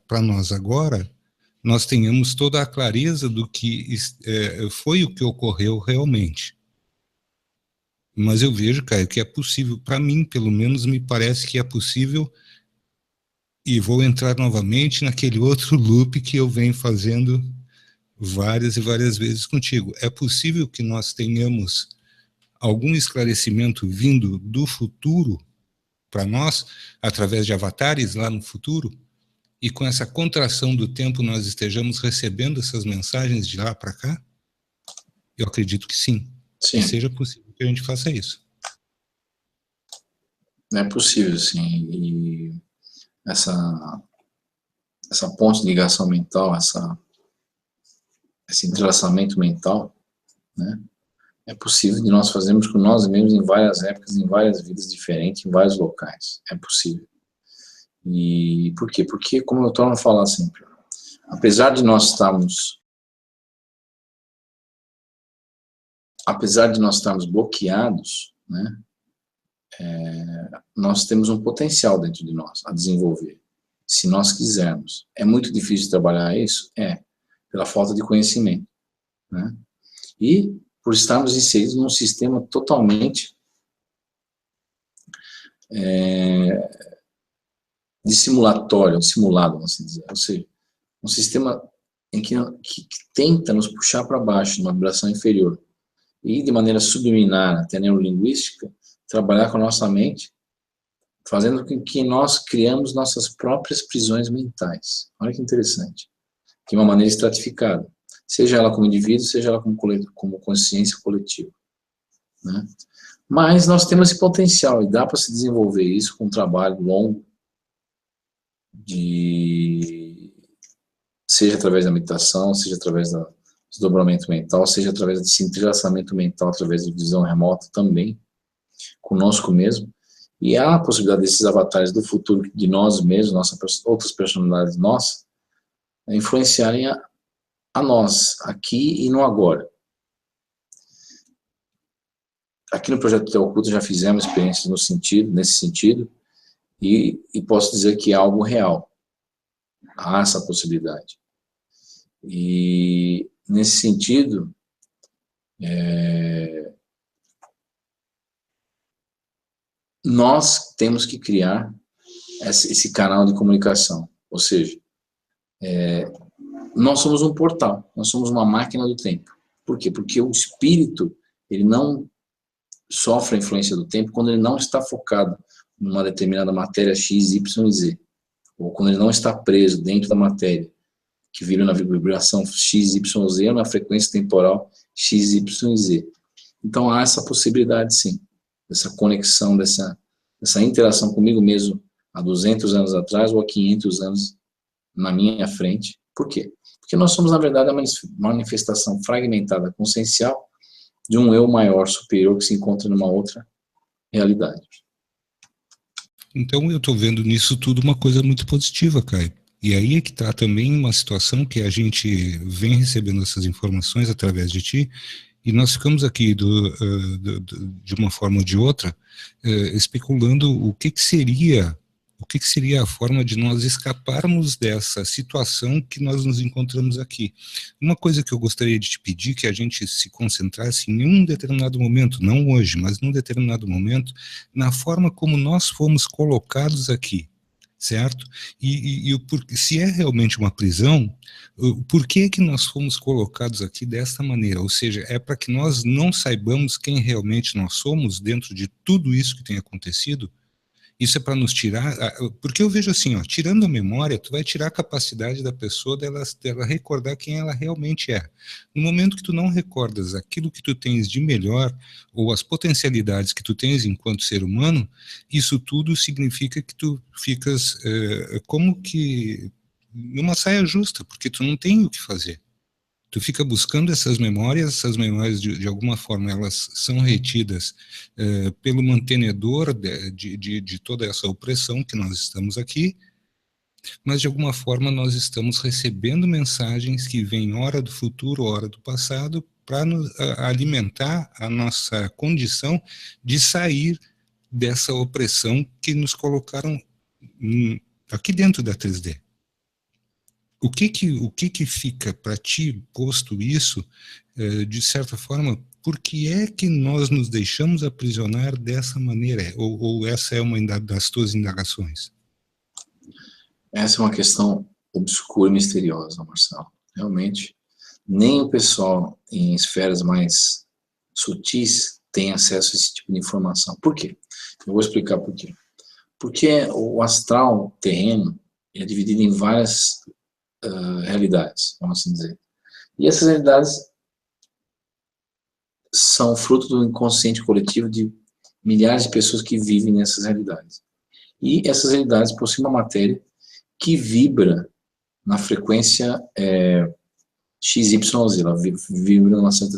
Speaker 1: para nós agora, nós tenhamos toda a clareza do que foi o que ocorreu realmente. Mas eu vejo, Caio, que é possível, para mim, pelo menos, me parece que é possível, e vou entrar novamente naquele outro loop que eu venho fazendo várias e várias vezes contigo. É possível que nós tenhamos algum esclarecimento vindo do futuro para nós, através de avatares lá no futuro, e com essa contração do tempo nós estejamos recebendo essas mensagens de lá para cá? Eu acredito que sim.
Speaker 3: Sim.
Speaker 1: Que seja possível que a gente faça isso.
Speaker 3: É possível, sim. E essa ponte de ligação mental, essa esse entrelaçamento mental, né, é possível de nós fazermos com nós mesmos em várias épocas, em várias vidas diferentes, em vários locais. É possível. E por quê? Porque, como eu torno a falar sempre, apesar de nós estarmos bloqueados, né, nós temos um potencial dentro de nós a desenvolver, se nós quisermos. É muito difícil trabalhar isso? Pela falta de conhecimento, né? E por estarmos inseridos num sistema totalmente simulado, vamos dizer, ou seja, um sistema em que tenta nos puxar para baixo, numa vibração inferior, e de maneira subliminar, até neurolinguística, trabalhar com a nossa mente, fazendo com que nós criamos nossas próprias prisões mentais. Olha que interessante. De uma maneira estratificada. Seja ela como indivíduo, seja ela como consciência coletiva, né? Mas nós temos esse potencial, e dá para se desenvolver isso com um trabalho longo, seja através da meditação, seja através do desdobramento mental, seja através desse entrelaçamento mental, através de visão remota também, conosco mesmo. E há a possibilidade desses avatares do futuro de nós mesmos, outras personalidades nossas, influenciarem a nós, aqui e no agora. Aqui no Projeto Teoculto já fizemos experiências nesse sentido, e posso dizer que é algo real. Há essa possibilidade. E, nesse sentido, nós temos que criar esse canal de comunicação. Ou seja, nós somos um portal, nós somos uma máquina do tempo. Por quê? Porque o espírito, ele não sofre a influência do tempo quando ele não está focado numa determinada matéria X, Y e Z. Ou quando ele não está preso dentro da matéria, que vibra na vibração X, Y, Z, ou na frequência temporal X, Y e Z. Então há essa possibilidade, sim, dessa conexão, dessa interação comigo mesmo há 200 anos atrás ou há 500 anos na minha frente. Por quê? Porque nós somos, na verdade, uma manifestação fragmentada, consciencial, de um eu maior, superior, que se encontra numa outra realidade.
Speaker 1: Então eu estou vendo nisso tudo uma coisa muito positiva, Caio. E aí é que está também uma situação que a gente vem recebendo essas informações através de ti, e nós ficamos aqui de uma forma ou de outra especulando o que seria a forma de nós escaparmos dessa situação que nós nos encontramos aqui. Uma coisa que eu gostaria de te pedir, que a gente se concentrasse em um determinado momento, não hoje, mas num determinado momento, na forma como nós fomos colocados aqui, certo? Se é realmente uma prisão, por que nós fomos colocados aqui desta maneira? Ou seja, é para que nós não saibamos quem realmente nós somos dentro de tudo isso que tem acontecido? Isso é para nos tirar, porque eu vejo assim, ó, tirando a memória, tu vai tirar a capacidade da pessoa dela recordar quem ela realmente é. No momento que tu não recordas aquilo que tu tens de melhor, ou as potencialidades que tu tens enquanto ser humano, isso tudo significa que tu ficas como que numa saia justa, porque tu não tem o que fazer. Tu fica buscando essas memórias de alguma forma elas são retidas pelo mantenedor de toda essa opressão que nós estamos aqui, mas de alguma forma nós estamos recebendo mensagens que vêm hora do futuro, hora do passado, para alimentar a nossa condição de sair dessa opressão que nos colocaram aqui dentro da 3D. O que fica para ti, posto isso, de certa forma, por que é que nós nos deixamos aprisionar dessa maneira? Ou essa é uma das tuas indagações?
Speaker 3: Essa é uma questão obscura e misteriosa, Marcelo. Realmente, nem o pessoal em esferas mais sutis tem acesso a esse tipo de informação. Por quê? Eu vou explicar por quê. Porque o astral terreno é dividido em várias realidades, vamos assim dizer. E essas realidades são fruto do inconsciente coletivo de milhares de pessoas que vivem nessas realidades. E essas realidades possuem uma matéria que vibra na frequência XYZ, ela vibra numa certa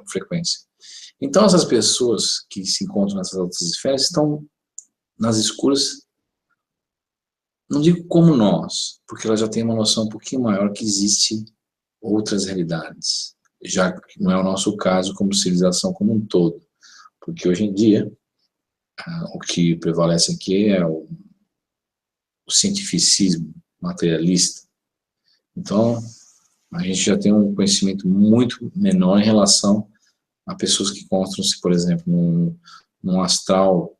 Speaker 3: frequência. Então, essas pessoas que se encontram nessas outras esferas estão nas escuras, não digo como nós, porque ela já tem uma noção um pouquinho maior que existe outras realidades, já que não é o nosso caso como civilização como um todo, porque hoje em dia o que prevalece aqui é o cientificismo materialista. Então, a gente já tem um conhecimento muito menor em relação a pessoas que encontram-se, por exemplo, num astral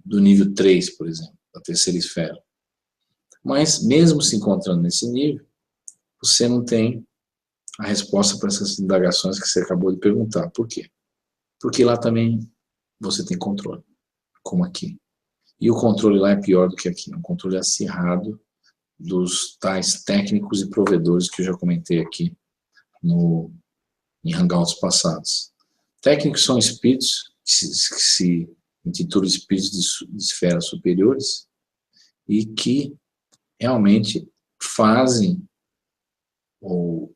Speaker 3: do nível 3, por exemplo, da terceira esfera. Mas, mesmo se encontrando nesse nível, você não tem a resposta para essas indagações que você acabou de perguntar. Por quê? Porque lá também você tem controle, como aqui. E o controle lá é pior do que aqui, é um controle acirrado dos tais técnicos e provedores que eu já comentei aqui em hangouts passados. Técnicos são espíritos que se intitulam espíritos de esferas superiores e que realmente fazem ou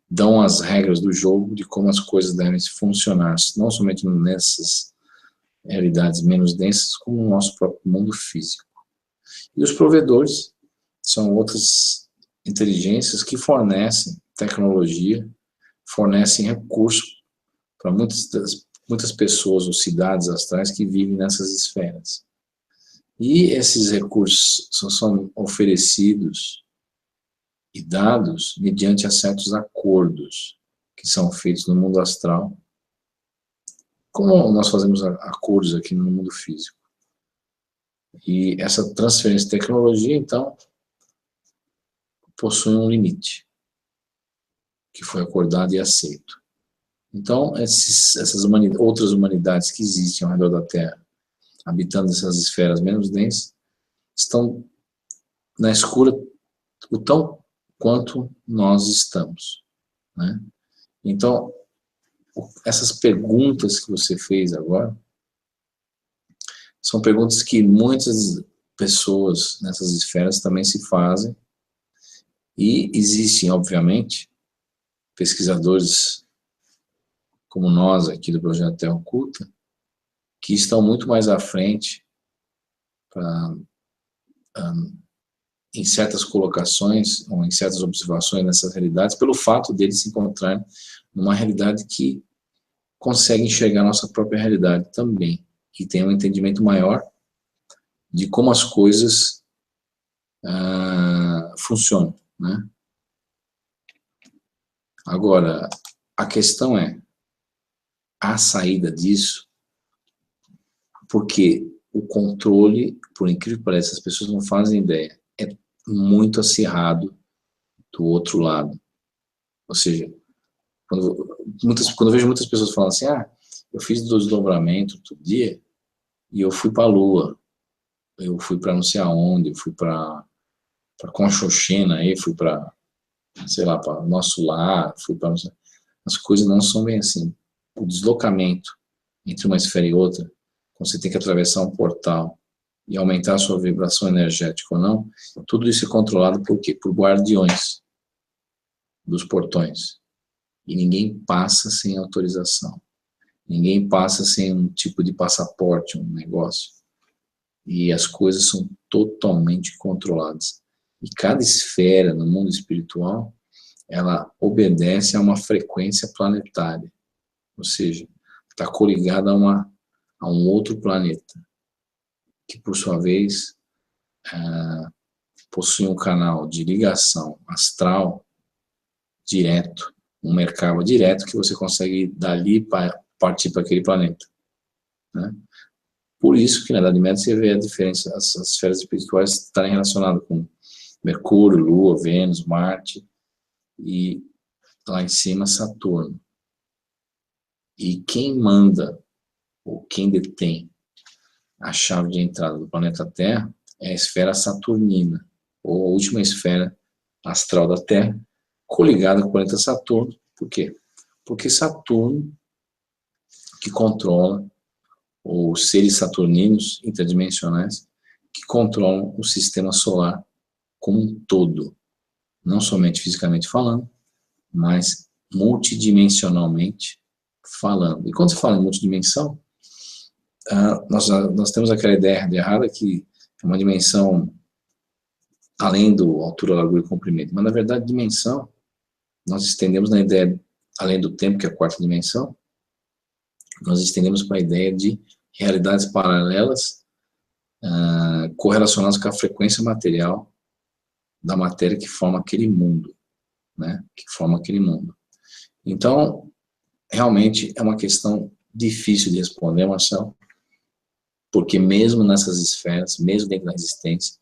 Speaker 3: dão as regras do jogo de como as coisas devem funcionar, não somente nessas realidades menos densas, como no nosso próprio mundo físico. E os provedores são outras inteligências que fornecem tecnologia, fornecem recursos para muitas pessoas ou cidades astrais que vivem nessas esferas. E esses recursos são oferecidos e dados mediante a certos acordos que são feitos no mundo astral, como nós fazemos acordos aqui no mundo físico. E essa transferência de tecnologia, então, possui um limite, que foi acordado e aceito. Então, essas outras humanidades que existem ao redor da Terra, habitando essas esferas menos densas, estão na escura o tão quanto nós estamos, né? Então, essas perguntas que você fez agora, são perguntas que muitas pessoas nessas esferas também se fazem, e existem, obviamente, pesquisadores como nós aqui do Projeto Terra Oculta, que estão muito mais à frente em certas colocações, ou em certas observações nessas realidades, pelo fato deles se encontrarem numa realidade que consegue enxergar a nossa própria realidade também, e tem um entendimento maior de como as coisas funcionam, né? Agora, a questão é, a saída disso, porque o controle, por incrível que pareça, as pessoas não fazem ideia, é muito acirrado do outro lado. Ou seja, quando eu vejo muitas pessoas falando assim, eu fiz o desdobramento outro dia e eu fui para a Lua, eu fui para não sei aonde, eu fui para Conchochena, aí fui para, sei lá, para Nosso Lar, fui para... As coisas não são bem assim. O deslocamento entre uma esfera e outra, quando você tem que atravessar um portal e aumentar a sua vibração energética ou não, tudo isso é controlado por quê? Por guardiões dos portões. E ninguém passa sem autorização. Ninguém passa sem um tipo de passaporte, um negócio. E as coisas são totalmente controladas. E cada esfera no mundo espiritual, ela obedece a uma frequência planetária. Ou seja, está coligada a um outro planeta, que por sua vez possui um canal de ligação astral direto, um mercado direto que você consegue dali partir para aquele planeta, né? Por isso que na Idade Média você vê a diferença, as esferas espirituais estarem relacionadas com Mercúrio, Lua, Vênus, Marte e lá em cima Saturno. E quem manda, ou quem detém a chave de entrada do planeta Terra é a esfera saturnina, ou a última esfera astral da Terra, coligada com o planeta Saturno. Por quê? Porque Saturno que controla os seres saturninos interdimensionais que controlam o sistema solar como um todo, não somente fisicamente falando, mas multidimensionalmente falando. E quando se fala em multidimensão, nós temos aquela ideia errada que é uma dimensão além do altura, largura e comprimento. Mas, na verdade, dimensão, nós estendemos na ideia, além do tempo, que é a quarta dimensão, nós estendemos para a ideia de realidades paralelas correlacionadas com a frequência material da matéria que forma aquele mundo, né? Que forma aquele mundo. Então, realmente é uma questão difícil de responder, Marcelo, porque mesmo nessas esferas, mesmo dentro da existência,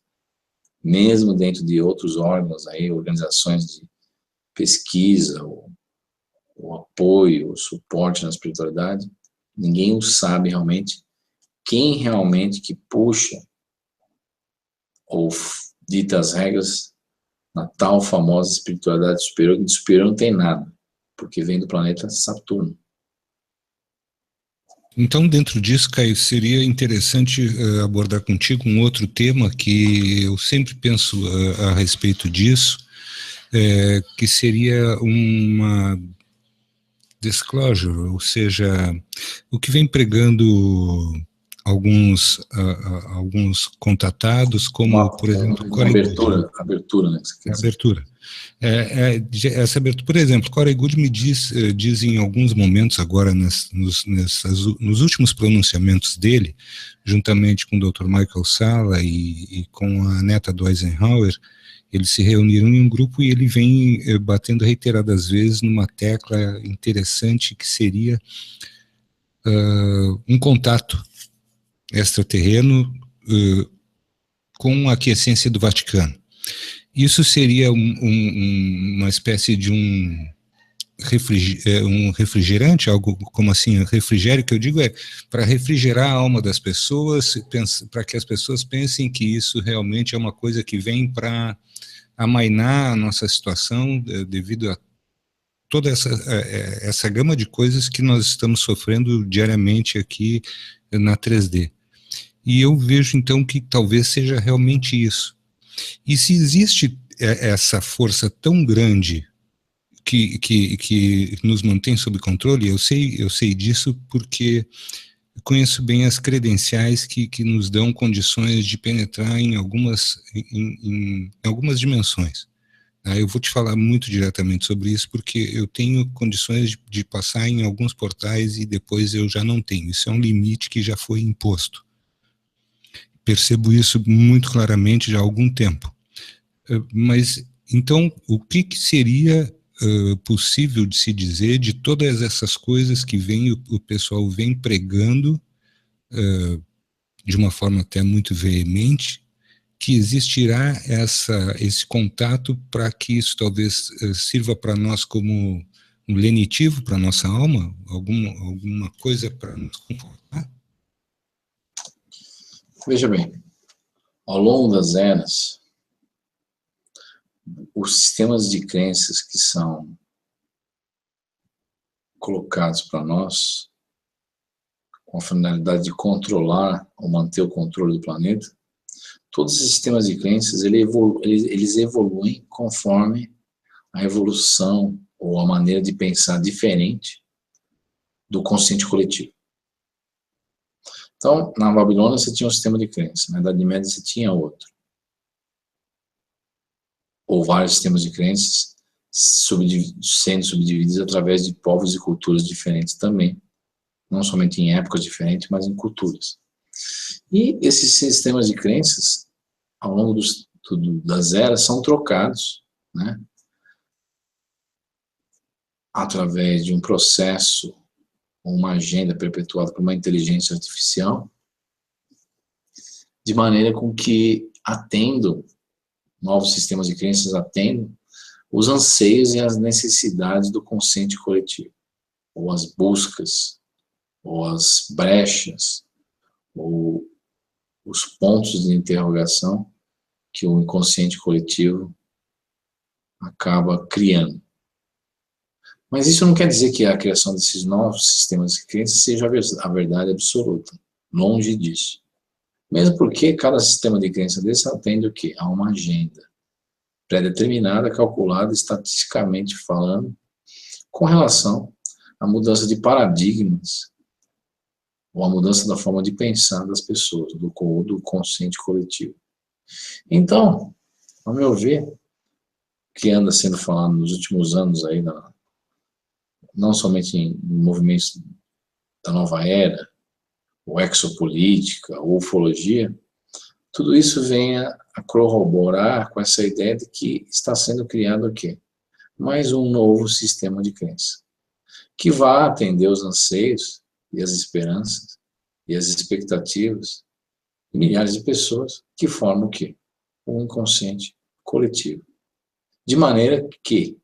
Speaker 3: mesmo dentro de outros órgãos, aí, organizações de pesquisa, o apoio, o suporte na espiritualidade, ninguém o sabe realmente, quem realmente que puxa ou dita as regras na tal famosa espiritualidade superior, que de superior não tem nada, porque vem do planeta Saturno.
Speaker 1: Então, dentro disso, Caio, seria interessante abordar contigo um outro tema que eu sempre penso a respeito disso, que seria uma disclosure, ou seja, o que vem pregando alguns contatados, como, por exemplo, Corey Goode.
Speaker 3: Abertura, né?
Speaker 1: Abertura. Essa abertura, por exemplo, Corey Goode me diz em alguns momentos agora, nos últimos pronunciamentos dele, juntamente com o Dr. Michael Salla e com a neta do Eisenhower, eles se reuniram em um grupo e ele vem batendo reiteradas vezes numa tecla interessante que seria um contato extraterreno com a aquiescência do Vaticano. Isso seria uma espécie de um refrigerante, algo como assim, refrigério, que eu digo para refrigerar a alma das pessoas, para que as pessoas pensem que isso realmente é uma coisa que vem para amainar a nossa situação devido a toda essa gama de coisas que nós estamos sofrendo diariamente aqui na 3D. E eu vejo então que talvez seja realmente isso. E se existe essa força tão grande que nos mantém sob controle, eu sei disso porque conheço bem as credenciais que nos dão condições de penetrar em algumas dimensões. Eu vou te falar muito diretamente sobre isso, porque eu tenho condições de passar em alguns portais e depois eu já não tenho. Isso é um limite que já foi imposto. Percebo isso muito claramente já há algum tempo. Mas, então, o que seria possível de se dizer de todas essas coisas que o pessoal vem pregando de uma forma até muito veemente, que existirá esse contato para que isso talvez sirva para nós como um lenitivo para a nossa alma? Alguma coisa para nos confortar?
Speaker 3: Veja bem, ao longo das eras, os sistemas de crenças que são colocados para nós, com a finalidade de controlar ou manter o controle do planeta, todos esses sistemas de crenças, eles evoluem conforme a evolução ou a maneira de pensar diferente do consciente coletivo. Então, na Babilônia você tinha um sistema de crença, na Idade Média você tinha outro. Ou vários sistemas de crenças sendo subdivididos através de povos e culturas diferentes também. Não somente em épocas diferentes, mas em culturas. E esses sistemas de crenças, ao longo das eras, são trocados, né? Através de um processo, uma agenda perpetuada por uma inteligência artificial, de maneira com que novos sistemas de crenças atendam os anseios e as necessidades do consciente coletivo, ou as buscas, ou as brechas, ou os pontos de interrogação que o inconsciente coletivo acaba criando. Mas isso não quer dizer que a criação desses novos sistemas de crenças seja a verdade absoluta. Longe disso. Mesmo porque cada sistema de crença desse atende o quê? A uma agenda pré-determinada, calculada, estatisticamente falando, com relação à mudança de paradigmas, ou a mudança da forma de pensar das pessoas, do consciente coletivo. Então, ao meu ver, o que anda sendo falado nos últimos anos aí, não somente em movimentos da nova era, ou exopolítica, ou ufologia, tudo isso vem a corroborar com essa ideia de que está sendo criado o quê? Mais um novo sistema de crença, que vai atender os anseios e as esperanças e as expectativas de milhares de pessoas que formam o quê? Um inconsciente coletivo. De maneira que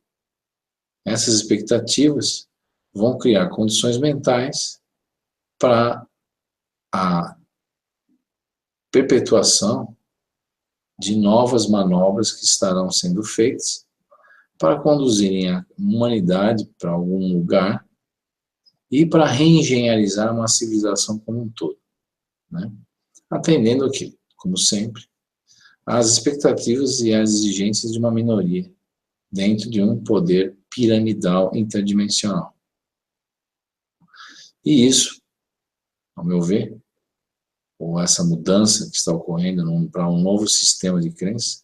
Speaker 3: essas expectativas vão criar condições mentais para a perpetuação de novas manobras que estarão sendo feitas para conduzirem a humanidade para algum lugar e para reengenharizar uma civilização como um todo, né? Atendendo aqui, como sempre, às expectativas e às exigências de uma minoria dentro de um poder piramidal interdimensional. E isso, ao meu ver, ou essa mudança que está ocorrendo para um novo sistema de crença,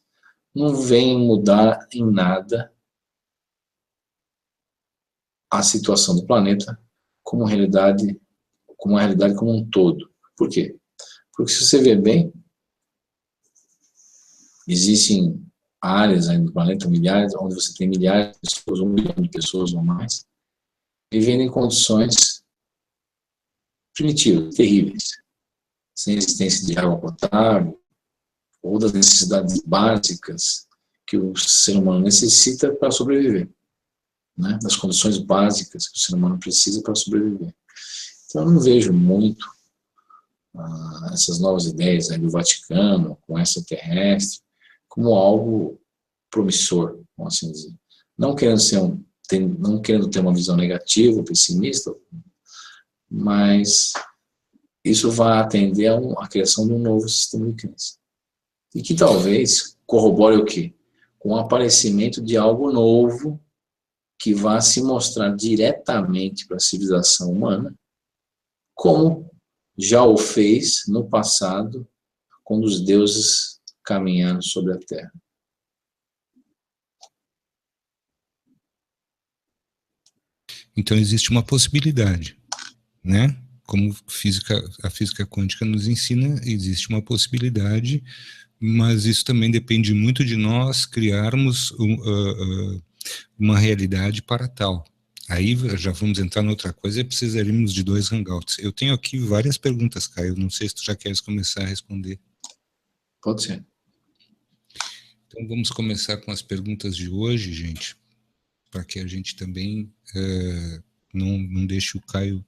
Speaker 3: não vem mudar em nada a situação do planeta como uma realidade como um todo. Por quê? Porque se você ver bem, existem áreas aí no planeta, milhares, onde você tem milhares de pessoas, 1 milhão de pessoas ou mais, vivendo em condições primitivas, terríveis, sem existência de água potável, ou das necessidades básicas que o ser humano necessita para sobreviver, né? Das condições básicas que o ser humano precisa para sobreviver. Então eu não vejo muito essas novas ideias aí do Vaticano, com extraterrestre, como algo promissor, vamos assim dizer. Não querendo ter uma visão negativa, pessimista, mas isso vai atender a criação de um novo sistema de crença. E que talvez corrobore o quê? Com o aparecimento de algo novo que vai se mostrar diretamente para a civilização humana, como já o fez no passado, quando os deuses caminharam sobre a Terra.
Speaker 1: Então existe uma possibilidade, né? Como a física quântica nos ensina, existe uma possibilidade, mas isso também depende muito de nós criarmos uma realidade para tal. Aí já vamos entrar em outra coisa e precisaríamos de 2 hangouts. Eu tenho aqui várias perguntas, Caio, não sei se tu já queres começar a responder.
Speaker 3: Pode ser.
Speaker 1: Então vamos começar com as perguntas de hoje, gente, para que a gente também não deixe o Caio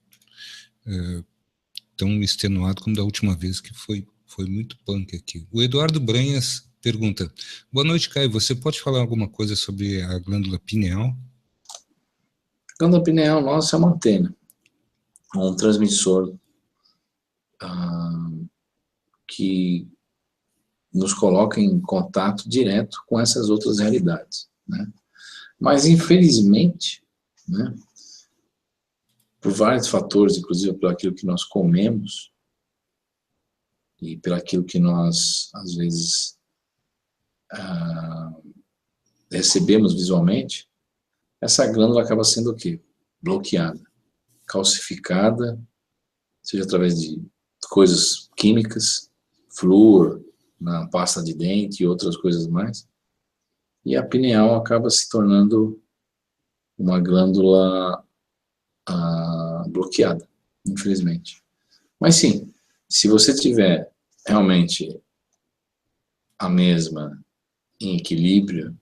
Speaker 1: tão extenuado como da última vez, que foi muito punk aqui. O Eduardo Branhas pergunta: boa noite, Caio, você pode falar alguma coisa sobre a glândula pineal?
Speaker 3: A glândula pineal nossa é uma antena, um transmissor que nos coloca em contato direto com essas outras realidades, né? Mas, infelizmente, né, por vários fatores, inclusive por aquilo que nós comemos e pelo aquilo que nós, às vezes, recebemos visualmente, essa glândula acaba sendo o quê? Bloqueada, calcificada, seja através de coisas químicas, flúor na pasta de dente e outras coisas mais, e a pineal acaba se tornando uma glândula bloqueada, infelizmente. Mas sim, se você tiver realmente a mesma em equilíbrio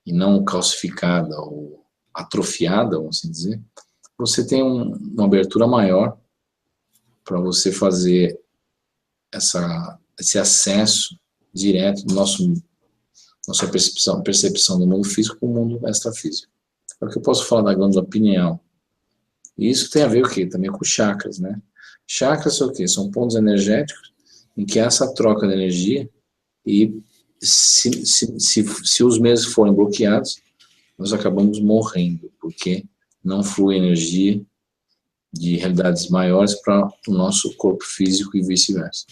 Speaker 3: e não calcificada ou atrofiada, vamos assim dizer, você tem uma abertura maior para você fazer esse acesso direto do nossa percepção do mundo físico com o mundo extrafísico. É o que eu posso falar da glândula pineal. E isso tem a ver o quê? Também com chakras, né? Chakras são o quê? São pontos energéticos em que essa troca de energia, e se os mesmos forem bloqueados, nós acabamos morrendo, porque não flui energia de realidades maiores para o nosso corpo físico e vice-versa.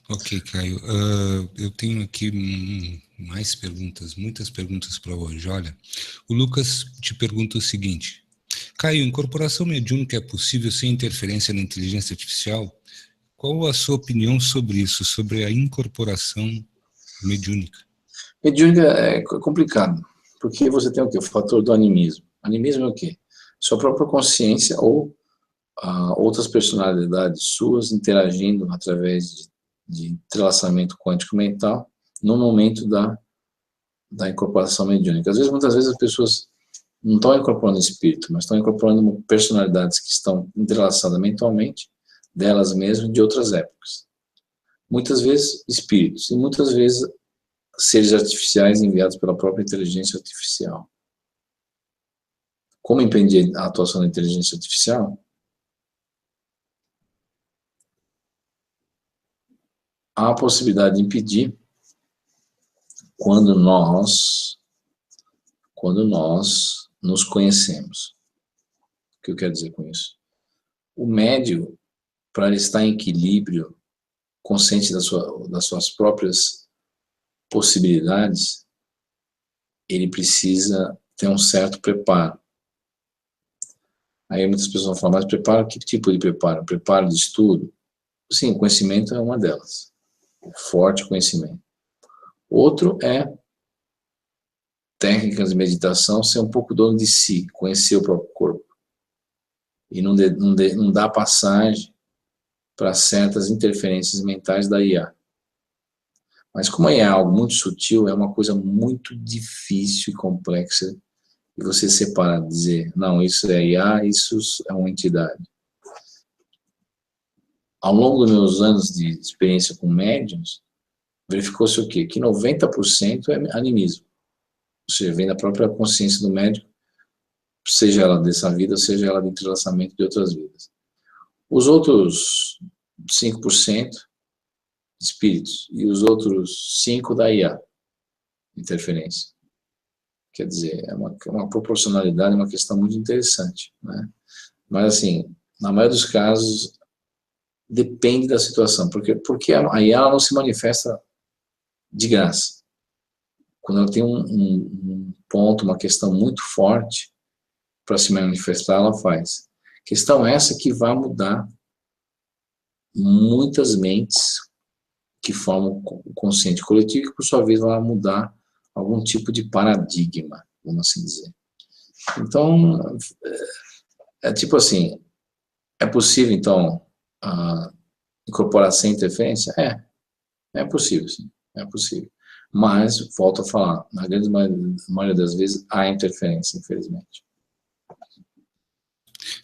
Speaker 1: Ok, Caio. Eu tenho aqui mais perguntas, muitas perguntas para hoje. Olha, o Lucas te pergunta o seguinte: Caio, incorporação mediúnica é possível sem interferência na inteligência artificial? Qual a sua opinião sobre isso, sobre a incorporação mediúnica?
Speaker 3: Mediúnica é complicado, porque você tem o quê? O fator do animismo. Animismo é o quê? Sua própria consciência ou outras personalidades suas interagindo através de entrelaçamento quântico mental no momento da incorporação mediúnica. Muitas vezes as pessoas não estão incorporando espírito, mas estão incorporando personalidades que estão entrelaçadas mentalmente, delas mesmas, de outras épocas. Muitas vezes espíritos, e muitas vezes seres artificiais enviados pela própria inteligência artificial. Como impedir a atuação da inteligência artificial? Há a possibilidade de impedir quando nós nos conhecemos. O que eu quero dizer com isso? O médium, para ele estar em equilíbrio, consciente das suas próprias possibilidades, ele precisa ter um certo preparo. Aí muitas pessoas vão falar, mas preparo, que tipo de preparo? Preparo de estudo? Sim, o conhecimento é uma delas. Forte conhecimento. Outro é técnicas de meditação, ser um pouco dono de si, conhecer o próprio corpo. E não dar passagem para certas interferências mentais da IA. Mas como a IA é algo muito sutil, é uma coisa muito difícil e complexa de você separar, dizer, não, isso é IA, isso é uma entidade. Ao longo dos meus anos de experiência com médiuns, verificou-se o quê? Que 90% é animismo. Ou seja, vem da própria consciência do médium, seja ela dessa vida, seja ela de entrelaçamento de outras vidas. Os outros 5% espíritos e os outros 5% da IA, interferência. Quer dizer, é uma proporcionalidade, uma questão muito interessante, né? Mas assim, na maioria dos casos, depende da situação, porque a IA não se manifesta de graça. Quando ela tem um ponto, uma questão muito forte para se manifestar, ela faz. Questão essa que vai mudar muitas mentes que formam o consciente coletivo e, por sua vez, vai mudar algum tipo de paradigma, vamos assim dizer. Então, é tipo assim, é possível, então, incorporar sem interferência? É possível, sim, é possível. Mas, volto a falar, na grande maioria das vezes, há interferência, infelizmente.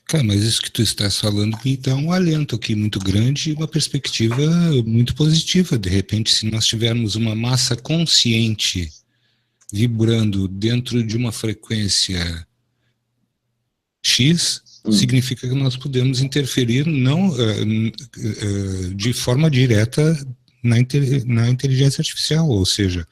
Speaker 1: Cara, mas isso que tu estás falando me dá um alento aqui muito grande e uma perspectiva muito positiva. De repente, se nós tivermos uma massa consciente vibrando dentro de uma frequência X, significa que nós podemos interferir não de forma direta na inteligência artificial, ou seja,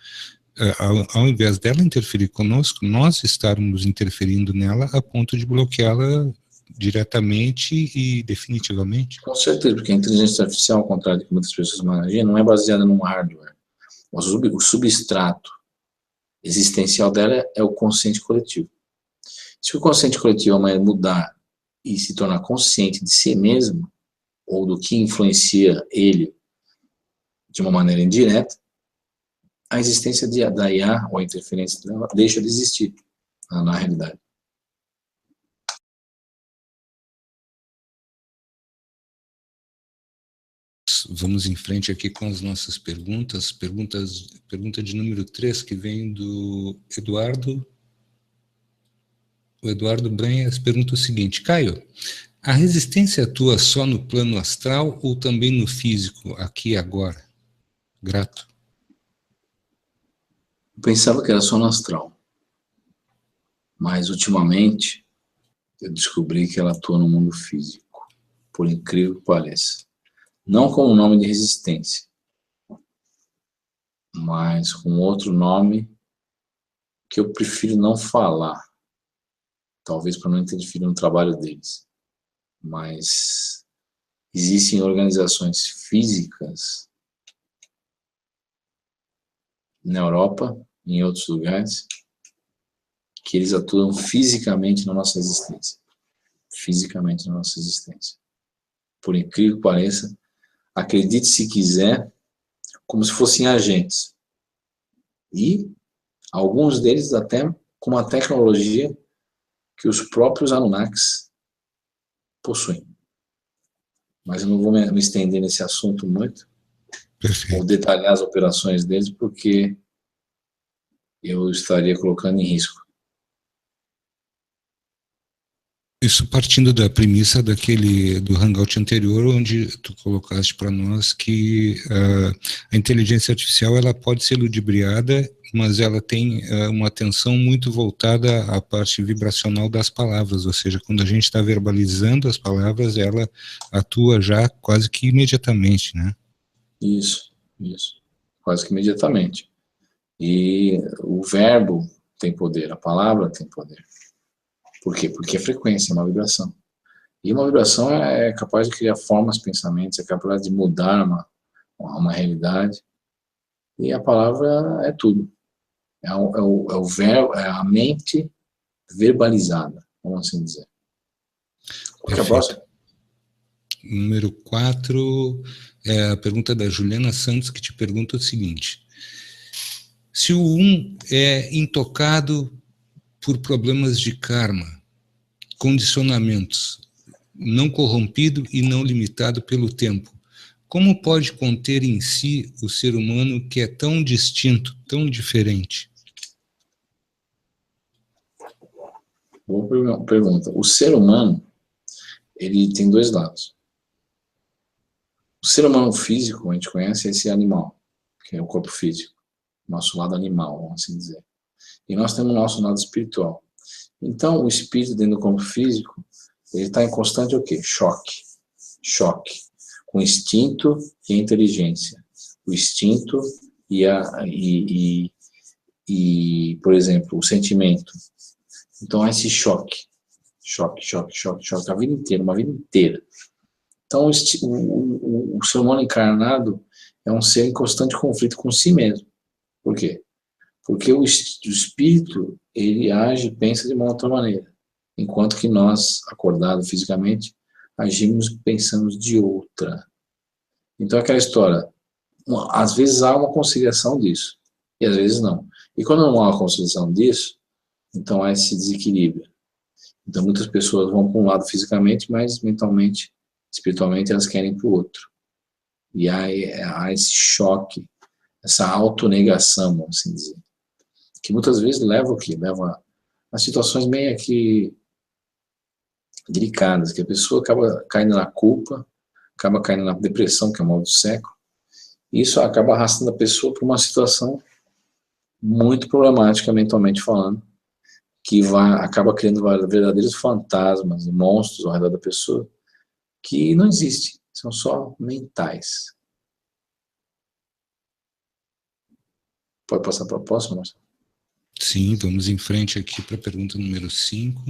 Speaker 1: ao invés dela interferir conosco, nós estarmos interferindo nela a ponto de bloqueá-la diretamente e definitivamente.
Speaker 3: Com certeza, porque a inteligência artificial, ao contrário do que muitas pessoas imaginam, não é baseada num hardware. O substrato existencial dela é o consciente coletivo. Se o consciente coletivo amanhã mudar e se tornar consciente de si mesmo, ou do que influencia ele de uma maneira indireta, a existência da IA, ou a interferência dela, deixa de existir na realidade.
Speaker 1: Vamos em frente aqui com as nossas perguntas. Pergunta de número 3, que vem do Eduardo. O Eduardo Branhas pergunta o seguinte: Caio, a resistência atua só no plano astral ou também no físico, aqui e agora? Grato.
Speaker 3: Eu pensava que era só no astral. Mas, ultimamente, eu descobri que ela atua no mundo físico. Por incrível que pareça. Não com o nome de resistência, mas com outro nome que eu prefiro não falar, talvez para não interferir no trabalho deles. Mas existem organizações físicas na Europa, em outros lugares, que eles atuam fisicamente na nossa existência. Fisicamente na nossa existência. Por incrível que pareça, acredite se quiser, como se fossem agentes. E alguns deles até com uma tecnologia que os próprios Anunnakis possuem. Mas eu não vou me estender nesse assunto muito, ou detalhar as operações deles, porque eu estaria colocando em risco.
Speaker 1: Isso partindo da premissa do hangout anterior, onde tu colocaste para nós que a inteligência artificial ela pode ser ludibriada, mas ela tem uma atenção muito voltada à parte vibracional das palavras, ou seja, quando a gente está verbalizando as palavras, ela atua já quase que imediatamente, né?
Speaker 3: Isso, quase que imediatamente. E o verbo tem poder, a palavra tem poder. Por quê? Porque é frequência, é uma vibração. E uma vibração é capaz de criar formas, pensamentos, é capaz de mudar uma realidade. E a palavra é tudo. É o verbo, é a mente verbalizada, vamos assim dizer. Qual que é a próxima?
Speaker 1: Número 4 é a pergunta da Juliana Santos, que te pergunta o seguinte: se o 1 é intocado por problemas de karma, condicionamentos, não corrompido e não limitado pelo tempo, como pode conter em si o ser humano que é tão distinto, tão diferente?
Speaker 3: Boa pergunta. O ser humano, ele tem dois lados. O ser humano físico, a gente conhece esse animal, que é o corpo físico, nosso lado animal, vamos assim dizer. E nós temos o nosso lado espiritual. Então, o espírito dentro do corpo físico, ele está em constante o quê? Choque. Com o instinto e a inteligência. O instinto por exemplo, o sentimento. Então, há esse choque, a vida inteira, uma vida inteira. Então, o ser humano encarnado é um ser em constante conflito com si mesmo. Por quê? Porque o espírito, ele age e pensa de uma outra maneira, enquanto que nós, acordados fisicamente, agimos e pensamos de outra. Então, aquela história, às vezes há uma conciliação disso, e às vezes não. E quando não há uma conciliação disso, então há esse desequilíbrio. Então, muitas pessoas vão para um lado fisicamente, mas mentalmente, espiritualmente, elas querem para o outro. E há esse choque, essa autonegação, vamos assim dizer, que muitas vezes leva o quê? Leva a situações meio que delicadas, que a pessoa acaba caindo na culpa, acaba caindo na depressão, que é o mal do século, e isso acaba arrastando a pessoa para uma situação muito problemática, mentalmente falando, que acaba criando verdadeiros fantasmas e monstros ao redor da pessoa, que não existem, são só mentais. Pode passar para a próxima, Marcelo?
Speaker 1: Sim, vamos em frente aqui para a pergunta número 5.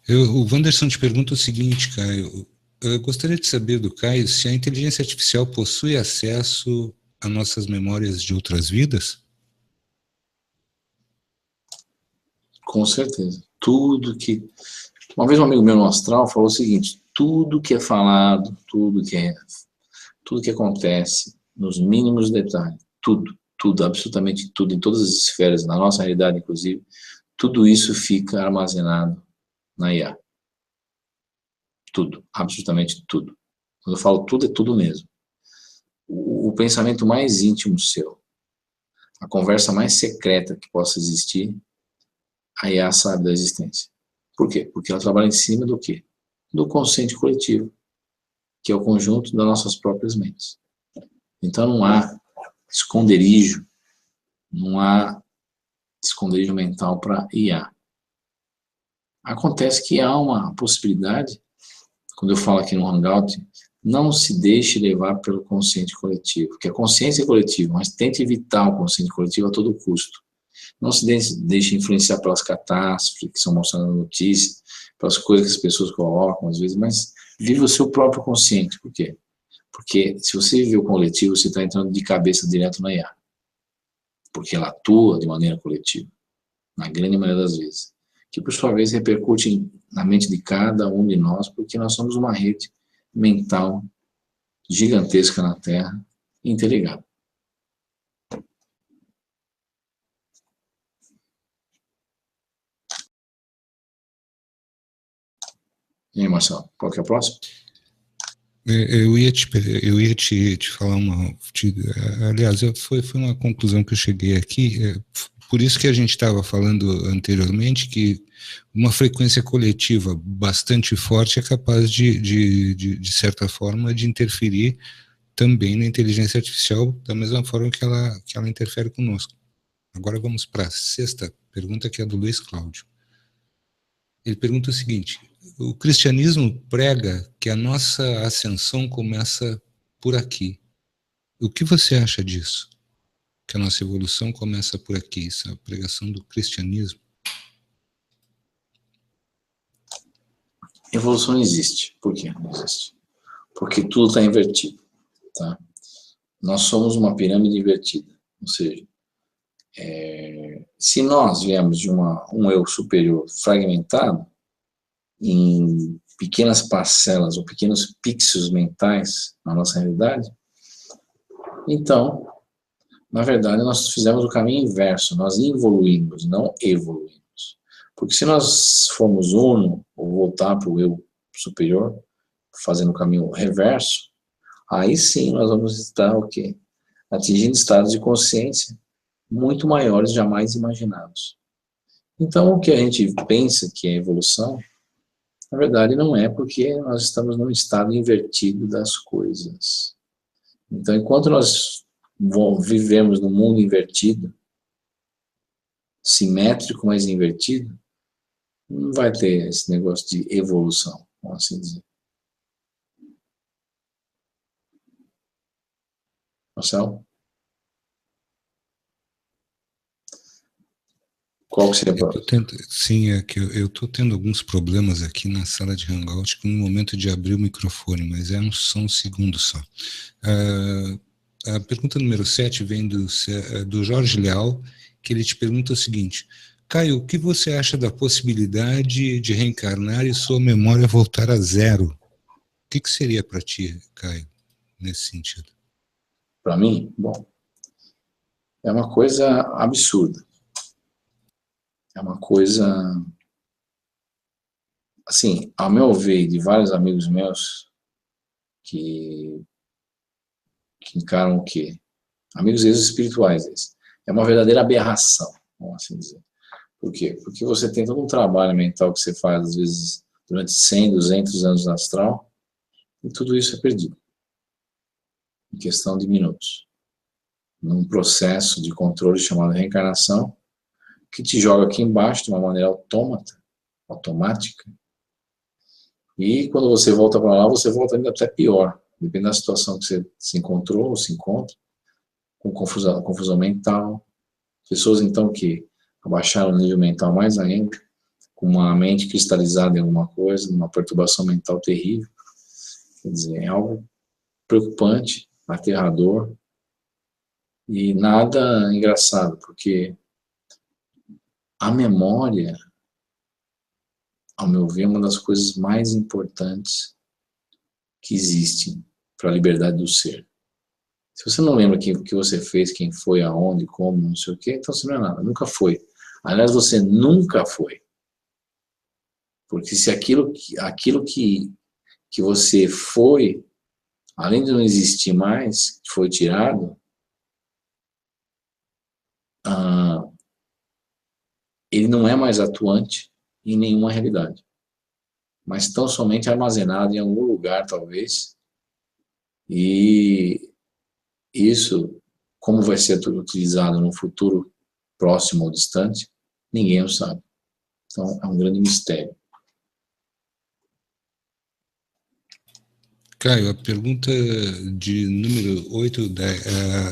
Speaker 1: O Wanderson te pergunta o seguinte, Caio: eu gostaria de saber do Caio se a inteligência artificial possui acesso a nossas memórias de outras vidas?
Speaker 3: Com certeza. Tudo que... Uma vez um amigo meu no astral falou o seguinte: tudo que é falado, tudo que acontece, nos mínimos detalhes, tudo, absolutamente tudo, em todas as esferas, na nossa realidade inclusive, tudo isso fica armazenado na IA. Tudo, absolutamente tudo. Quando eu falo tudo, é tudo mesmo. O pensamento mais íntimo seu, a conversa mais secreta que possa existir, a IA sabe da existência. Por quê? Porque ela trabalha em cima do quê? Do consciente coletivo, que é o conjunto das nossas próprias mentes. Então não há esconderijo mental para IA. Acontece que há uma possibilidade, quando eu falo aqui no Hangout, Não se deixe levar pelo consciente coletivo, porque a consciência é coletiva, mas tente evitar o consciente coletivo a todo custo. Não se deixe influenciar pelas catástrofes que são mostradas na notícia, pelas coisas que as pessoas colocam às vezes, mas viva o seu próprio consciente. Por quê? Porque se você vive o coletivo, você está entrando de cabeça direto na IA. Porque ela atua de maneira coletiva, na grande maioria das vezes. Que por sua vez repercute na mente de cada um de nós, porque nós somos uma rede mental gigantesca na Terra, interligada. E aí, Marcelo, qual que é a próxima?
Speaker 1: Eu ia te falar aliás, foi uma conclusão que eu cheguei aqui, por isso que a gente estava falando anteriormente, que uma frequência coletiva bastante forte é capaz de certa forma, de interferir também na inteligência artificial, da mesma forma que ela interfere conosco. Agora vamos para a sexta pergunta, que é do Luiz Cláudio. Ele pergunta o seguinte: o cristianismo prega que a nossa ascensão começa por aqui. O que você acha disso? Que a nossa evolução começa por aqui, essa pregação do cristianismo?
Speaker 3: Evolução não existe. Por que não existe? Porque tudo está invertido. Tá? Nós somos uma pirâmide invertida. Ou seja, se nós viemos de um eu superior fragmentado, em pequenas parcelas ou pequenos pixels mentais na nossa realidade, então, na verdade, nós fizemos o caminho inverso, nós evoluímos, não evoluímos. Porque se nós formos uno, ou voltar para o eu superior, fazendo o caminho reverso, aí sim nós vamos estar o quê? Atingindo estados de consciência muito maiores, jamais imaginados. Então, o que a gente pensa que é evolução, na verdade não é, porque nós estamos num estado invertido das coisas. Então, enquanto nós vivemos num mundo invertido, simétrico, mas invertido, não vai ter esse negócio de evolução, vamos assim dizer. Marcelo? Qual que seria a próxima?
Speaker 1: Sim, é que eu estou tendo alguns problemas aqui na sala de Hangout no momento de abrir o microfone, mas só um segundo só. A pergunta número 7 vem do Jorge Leal, que ele te pergunta o seguinte: Caio, o que você acha da possibilidade de reencarnar e sua memória voltar a zero? O que seria para ti, Caio, nesse sentido?
Speaker 3: Para mim, bom, é uma coisa absurda. É uma coisa, assim, ao meu ver, de vários amigos meus que encaram o quê? Amigos espirituais. É uma verdadeira aberração, vamos assim dizer. Por quê? Porque você tem todo um trabalho mental que você faz, às vezes, durante 100, 200 anos no astral, e tudo isso é perdido. Em questão de minutos. Num processo de controle chamado reencarnação, que te joga aqui embaixo de uma maneira automática. E quando você volta para lá, você volta ainda até pior. Depende da situação que você se encontrou ou se encontra, com confusão mental. Pessoas, então, que abaixaram o nível mental mais ainda, com uma mente cristalizada em alguma coisa, uma perturbação mental terrível. Quer dizer, é algo preocupante, aterrador e nada engraçado, porque a memória, ao meu ver, é uma das coisas mais importantes que existem para a liberdade do ser. Se você não lembra o que você fez, quem foi, aonde, como, não sei o quê, então você não é nada, nunca foi. Aliás, você nunca foi. Porque se aquilo que você foi, além de não existir mais, foi tirado, ele não é mais atuante em nenhuma realidade, mas tão somente armazenado em algum lugar, talvez, e isso, como vai ser utilizado no futuro próximo ou distante, ninguém o sabe. Então, é um grande mistério.
Speaker 1: Caio, a pergunta de número 8,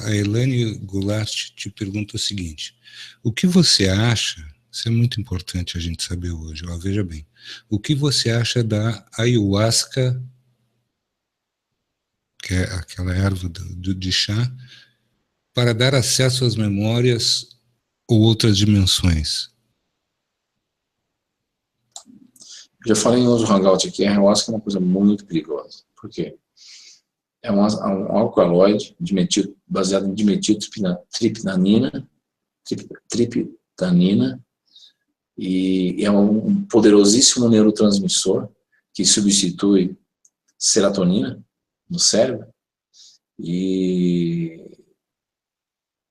Speaker 1: a Elaine Goulart te pergunta o seguinte: o que você acha, isso é muito importante a gente saber hoje, ó, veja bem, o que você acha da ayahuasca, que é aquela erva de chá, para dar acesso às memórias ou outras dimensões?
Speaker 3: Já falei em outro hangout aqui, a ayahuasca é uma coisa muito perigosa. Por quê? É um alcaloide baseado em dimetiltriptanina, e é um poderosíssimo neurotransmissor que substitui serotonina no cérebro. E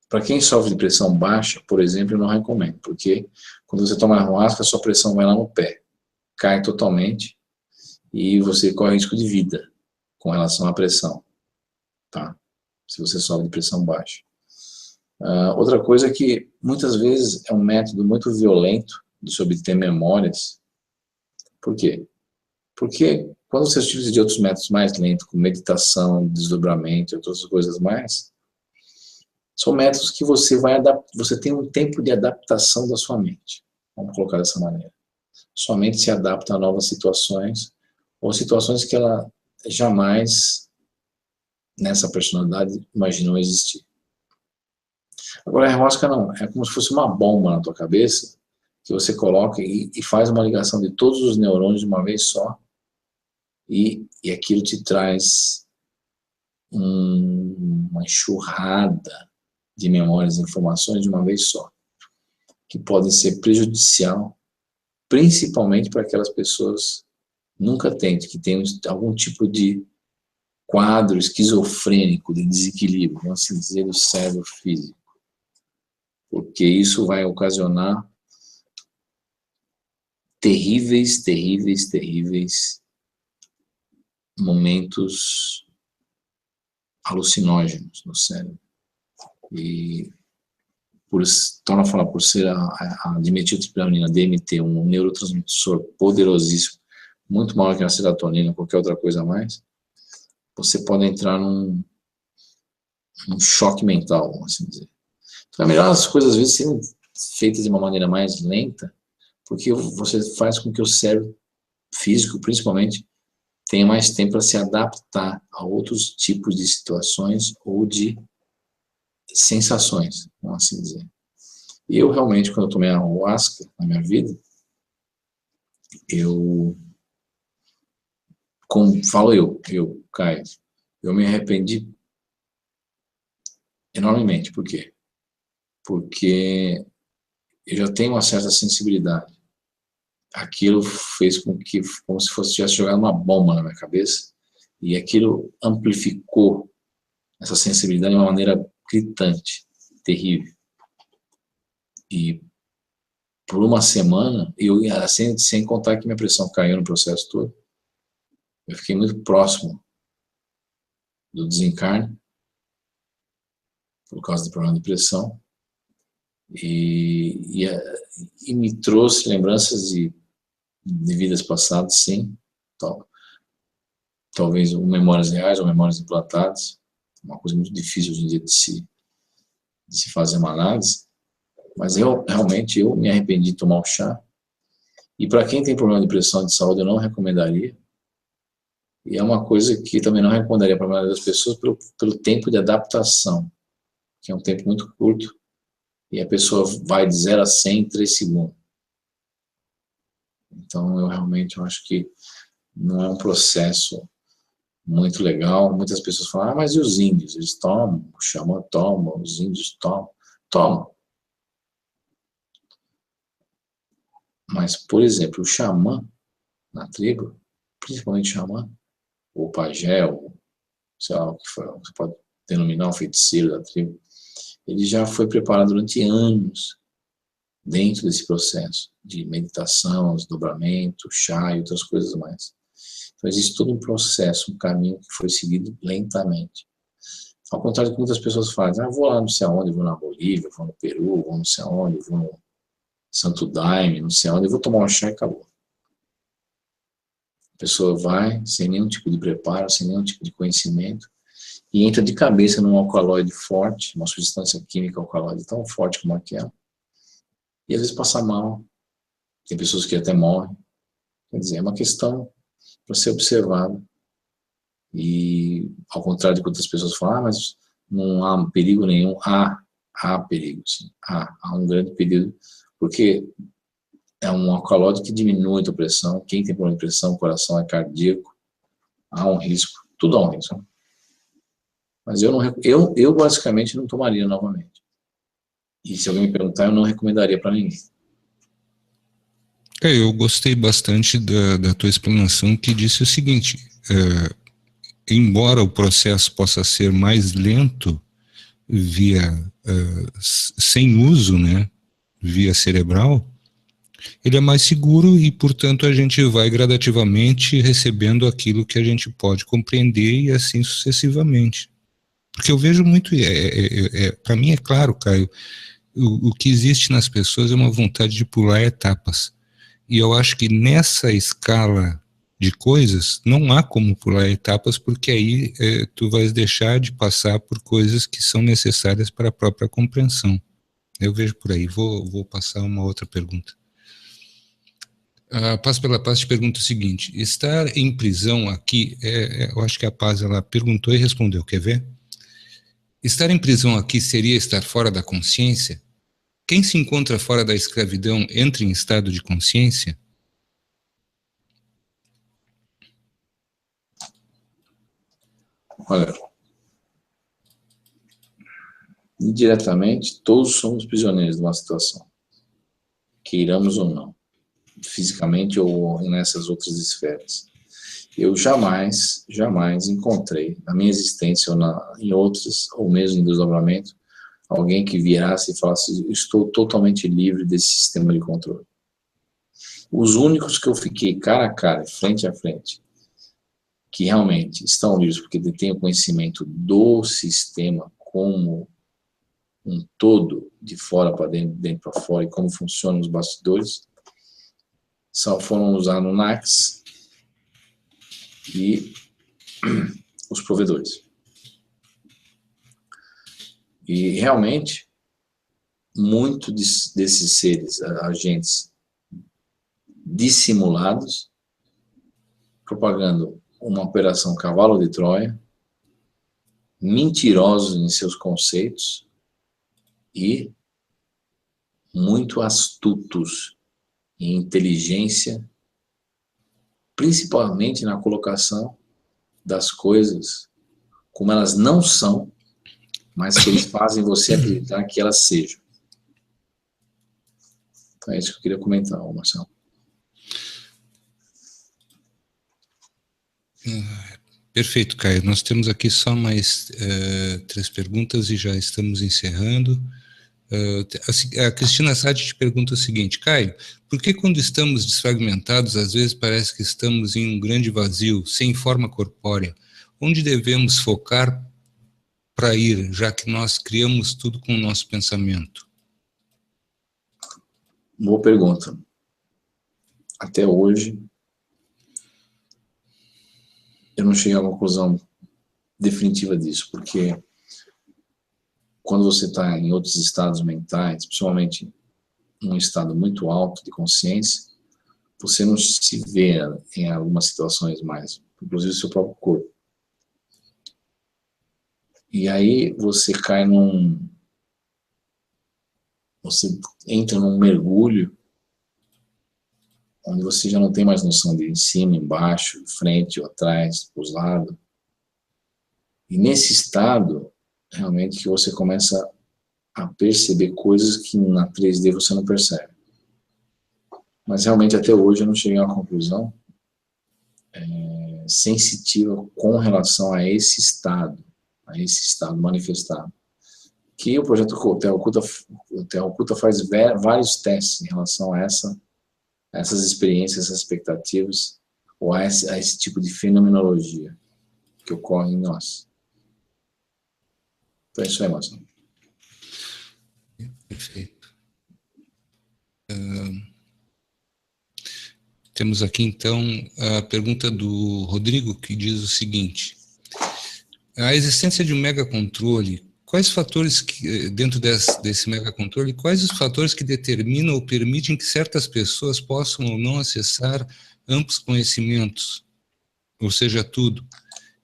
Speaker 3: para quem sofre de pressão baixa, por exemplo, eu não recomendo, porque quando você toma ayahuasca, a sua pressão vai lá no pé, cai totalmente e você corre risco de vida com relação à pressão, tá? Se você sofre de pressão baixa. Outra coisa é que muitas vezes é um método muito violento de se obter memórias. Por quê? Porque quando você utiliza de outros métodos mais lentos, como meditação, desdobramento e outras coisas mais, são métodos que você tem um tempo de adaptação da sua mente. Vamos colocar dessa maneira. Sua mente se adapta a novas situações, ou situações que ela jamais, nessa personalidade, imaginou existir. Agora, a ayahuasca não. É como se fosse uma bomba na tua cabeça, que você coloca e faz uma ligação de todos os neurônios de uma vez só, e aquilo te traz uma enxurrada de memórias e informações de uma vez só, que podem ser prejudicial, principalmente para aquelas pessoas nunca têm, que têm algum tipo de quadro esquizofrênico, de desequilíbrio, vamos assim dizer, do cérebro físico. Porque isso vai ocasionar terríveis momentos alucinógenos no cérebro. E por ser a dimetiltriptanina, DMT, um neurotransmissor poderosíssimo, muito maior que a serotonina, qualquer outra coisa a mais, você pode entrar num choque mental, vamos assim dizer. Então é melhor as coisas às vezes serem feitas de uma maneira mais lenta, porque você faz com que o cérebro físico, principalmente, tenha mais tempo para se adaptar a outros tipos de situações ou de sensações, vamos assim dizer. E eu realmente, quando eu tomei a ayahuasca na minha vida, Caio, eu me arrependi enormemente. Por quê? Porque eu já tenho uma certa sensibilidade. Aquilo fez com que, como se tivesse jogado uma bomba na minha cabeça, e aquilo amplificou essa sensibilidade de uma maneira gritante, terrível. E por uma semana, sem contar que minha pressão caiu no processo todo, eu fiquei muito próximo do desencarne, por causa do problema de pressão, e me trouxe lembranças de vidas passadas, sim, talvez memórias reais ou memórias implantadas, uma coisa muito difícil hoje em dia de se fazer uma análise, mas realmente eu me arrependi de tomar o chá, e para quem tem problema de pressão de saúde eu não recomendaria, e é uma coisa que também não recomendaria para a maioria das pessoas pelo tempo de adaptação, que é um tempo muito curto, e a pessoa vai de 0 a 100 em 3 segundos. Então, eu realmente acho que não é um processo muito legal. Muitas pessoas falam, mas e os índios? Eles tomam, o xamã toma, os índios tomam. Tomam. Mas, por exemplo, o xamã na tribo, principalmente o xamã, ou o pajé, ou sei lá o que for, você pode denominar o feiticeiro da tribo, ele já foi preparado durante anos dentro desse processo de meditação, desdobramento, chá e outras coisas mais. Então existe todo um processo, um caminho que foi seguido lentamente. Ao contrário do que muitas pessoas fazem, vou lá não sei aonde, vou na Bolívia, vou no Peru, vou não sei aonde, vou no Santo Daime, não sei aonde, vou tomar um chá e acabou. A pessoa vai sem nenhum tipo de preparo, sem nenhum tipo de conhecimento, e entra de cabeça num alcaloide forte, uma substância química alcaloide tão forte como aquela, e às vezes passa mal. Tem pessoas que até morrem. Quer dizer, é uma questão para ser observada. E, ao contrário de que outras pessoas falam, mas não há perigo nenhum. Há perigo, sim. Há um grande perigo, porque é um alcaloide que diminui a pressão. Quem tem problema de pressão, o coração é cardíaco, há um risco. Tudo há um risco. Mas eu basicamente não tomaria novamente. E se alguém me perguntar, eu não recomendaria para ninguém.
Speaker 1: Eu gostei bastante da tua explanação, que disse o seguinte: embora o processo possa ser mais lento sem uso, né, via cerebral, ele é mais seguro e, portanto, a gente vai gradativamente recebendo aquilo que a gente pode compreender e assim sucessivamente. Porque eu vejo muito, para mim é claro, Caio, o que existe nas pessoas é uma vontade de pular etapas. E eu acho que nessa escala de coisas, não há como pular etapas, porque aí tu vais deixar de passar por coisas que são necessárias para a própria compreensão. Eu vejo por aí. Vou passar uma outra pergunta. A Paz pela Paz te pergunta o seguinte: estar em prisão aqui, eu acho que a Paz ela perguntou e respondeu, quer ver? Estar em prisão aqui seria estar fora da consciência? Quem se encontra fora da escravidão entra em estado de consciência?
Speaker 3: Olha, indiretamente, todos somos prisioneiros de uma situação, queiramos ou não, fisicamente ou nessas outras esferas. Eu jamais encontrei na minha existência ou em outras, ou mesmo em desdobramento, alguém que virasse e falasse: estou totalmente livre desse sistema de controle. Os únicos que eu fiquei cara a cara, frente a frente, que realmente estão livres porque detêm o conhecimento do sistema como um todo, de fora para dentro, dentro para fora, e como funcionam os bastidores, foram os Anunnakis e os provedores. E realmente, muito desses seres, agentes dissimulados, propagando uma operação cavalo de Troia, mentirosos em seus conceitos e muito astutos em inteligência, principalmente na colocação das coisas como elas não são, mas que eles fazem você acreditar que elas sejam. Então é isso que eu queria comentar, Marcelo.
Speaker 1: Perfeito, Caio. Nós temos aqui só mais 3 perguntas e já estamos encerrando. A Cristina Sade te pergunta o seguinte: Caio, por que quando estamos desfragmentados, às vezes parece que estamos em um grande vazio, sem forma corpórea? Onde devemos focar para ir, já que nós criamos tudo com o nosso pensamento?
Speaker 3: Boa pergunta. Até hoje, eu não cheguei a uma conclusão definitiva disso, porque quando você está em outros estados mentais, principalmente num estado muito alto de consciência, você não se vê em algumas situações mais, inclusive o seu próprio corpo. E aí você você entra num mergulho onde você já não tem mais noção de em cima, embaixo, frente ou atrás, para os lados. E nesse estado, realmente, que você começa a perceber coisas que na 3D você não percebe. Mas realmente até hoje eu não cheguei a uma conclusão sensitiva com relação a esse estado manifestado. Que o projeto Terra Oculta faz vários testes em relação a essas experiências, essas expectativas, ou a esse tipo de fenomenologia que ocorre em nós. Então é isso aí, Marcelo.
Speaker 1: Perfeito. Temos aqui, então, a pergunta do Rodrigo, que diz o seguinte: a existência de um megacontrole, quais fatores que, dentro desse megacontrole, quais os fatores que determinam ou permitem que certas pessoas possam ou não acessar amplos conhecimentos, ou seja, tudo?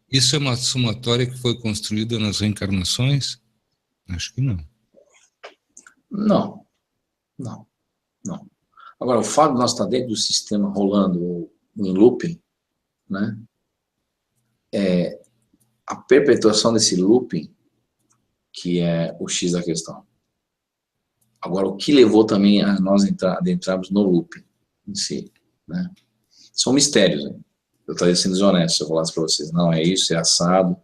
Speaker 1: Isso é uma somatória que foi construída nas reencarnações? Acho que não.
Speaker 3: Não. Agora, o fato de nós estar dentro do sistema rolando em looping, né, a perpetuação desse looping que é o X da questão. Agora, o que levou também a nós adentrarmos no looping em si, né? São mistérios, né? Eu estaria sendo desonesto se eu falasse para vocês, não, é isso, é assado,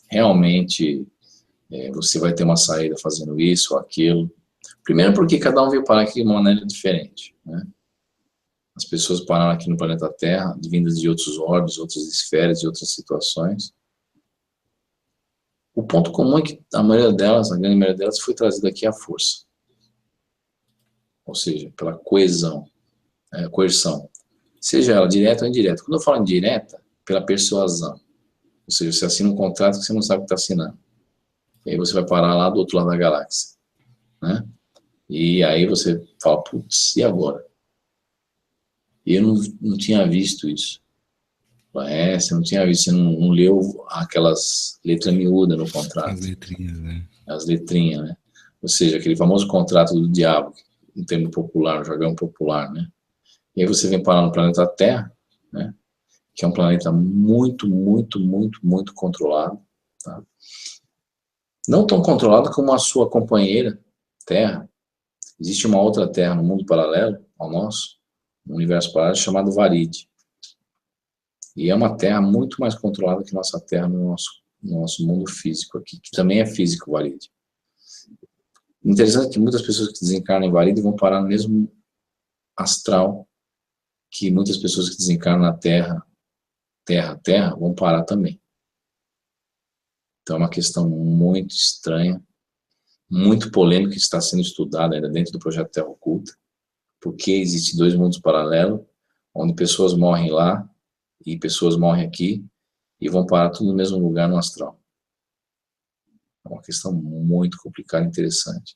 Speaker 3: realmente você vai ter uma saída fazendo isso ou aquilo. Primeiro porque cada um veio parar aqui de uma maneira diferente, né? As pessoas pararam aqui no planeta Terra, vindas de outros orbes, outras esferas e outras situações. O ponto comum é que a maioria delas, a grande maioria delas, foi trazida aqui à força. Ou seja, pela coerção. Seja ela direta ou indireta. Quando eu falo indireta, pela persuasão. Ou seja, você assina um contrato que você não sabe o que está assinando. E aí você vai parar lá do outro lado da galáxia, né? E aí você fala, putz, e agora? E eu não tinha visto isso. Você não tinha visto, você não leu aquelas letras miúdas no contrato.
Speaker 1: As letrinhas, né?
Speaker 3: As letrinhas, né? Ou seja, aquele famoso contrato do diabo, em termo popular, no jargão popular, né? E aí você vem parar no planeta Terra, né? Que é um planeta muito, muito, muito, muito controlado, tá? Não tão controlado como a sua companheira, Terra. Existe uma outra Terra no mundo paralelo ao nosso, um universo paralelo chamado Varide. E é uma Terra muito mais controlada que nossa Terra no nosso mundo físico aqui, que também é físico, Varide. Interessante que muitas pessoas que desencarnam em Varide vão parar no mesmo astral que muitas pessoas que desencarnam na Terra, vão parar também. Então é uma questão muito estranha, muito polêmica, que está sendo estudada ainda dentro do projeto Terra Oculta, porque existem dois mundos paralelos, onde pessoas morrem lá e pessoas morrem aqui e vão parar tudo no mesmo lugar no astral. É uma questão muito complicada e interessante,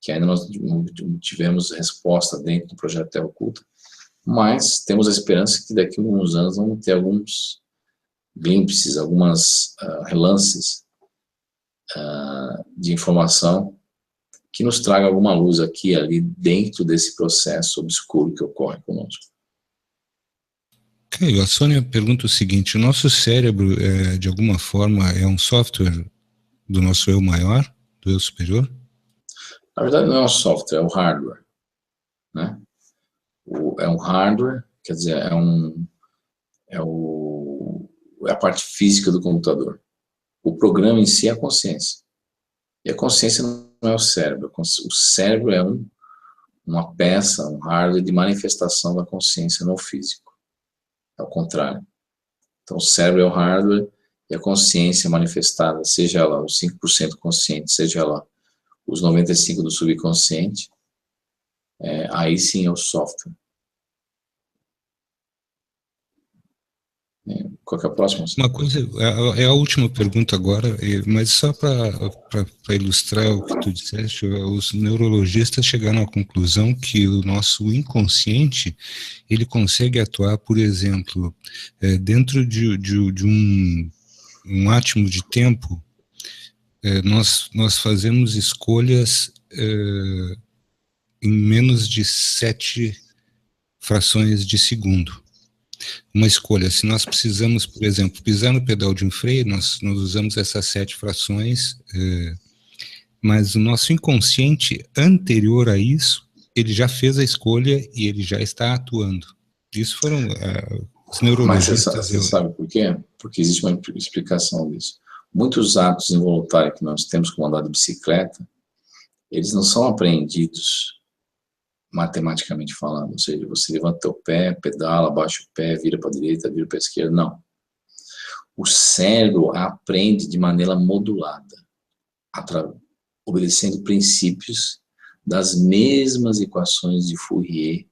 Speaker 3: que ainda nós não tivemos resposta dentro do projeto Terra Oculta, mas temos a esperança que daqui a alguns anos vamos ter alguns glimpses, algumas relances de informação que nos traga alguma luz aqui e ali dentro desse processo obscuro que ocorre conosco.
Speaker 1: A Sônia pergunta o seguinte: o nosso cérebro, de alguma forma, é um software do nosso eu maior, do eu superior?
Speaker 3: Na verdade, não é um software, é um hardware, né? É um hardware, quer dizer, é a parte física do computador. O programa em si é a consciência. E a consciência não é o cérebro. O cérebro é uma peça, um hardware de manifestação da consciência no físico. É o contrário. Então, o cérebro é o hardware e a consciência manifestada, seja ela os 5% consciente, seja ela os 95% do subconsciente, aí sim é o software. Qual que é a próxima?
Speaker 1: Uma coisa, é a última pergunta agora, mas só para ilustrar o que tu disseste, os neurologistas chegaram à conclusão que o nosso inconsciente, ele consegue atuar, por exemplo, dentro de um átimo de tempo, nós fazemos escolhas em menos de 7 frações de segundo. Uma escolha, se nós precisamos, por exemplo, pisar no pedal de um freio, nós usamos essas 7 frações, mas o nosso inconsciente, anterior a isso, ele já fez a escolha e ele já está atuando. Isso foram os neurologistas.
Speaker 3: Mas você sabe por quê? Porque existe uma explicação disso. Muitos atos involuntários que nós temos, como andar de bicicleta, eles não são apreendidos matematicamente falando, ou seja, você levanta o pé, pedala, abaixa o pé, vira para a direita, vira para a esquerda, não. O cérebro aprende de maneira modulada, obedecendo princípios das mesmas equações de Fourier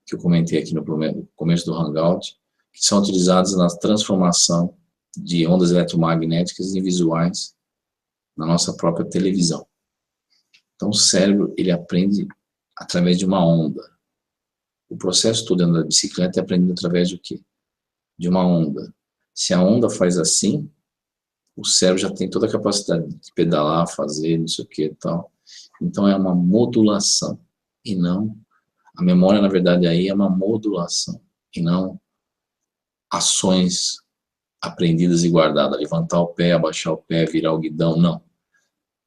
Speaker 3: que eu comentei aqui no começo do Hangout, que são utilizados na transformação de ondas eletromagnéticas em visuais na nossa própria televisão. Então, o cérebro, ele aprende através de uma onda. O processo todo dentro da bicicleta é aprendido através do quê? De uma onda. Se a onda faz assim, o cérebro já tem toda a capacidade de pedalar, fazer, não sei o que e tal. Então, é uma modulação, e não... A memória, na verdade, aí é uma modulação, e não ações aprendidas e guardadas. Levantar o pé, abaixar o pé, virar o guidão, não.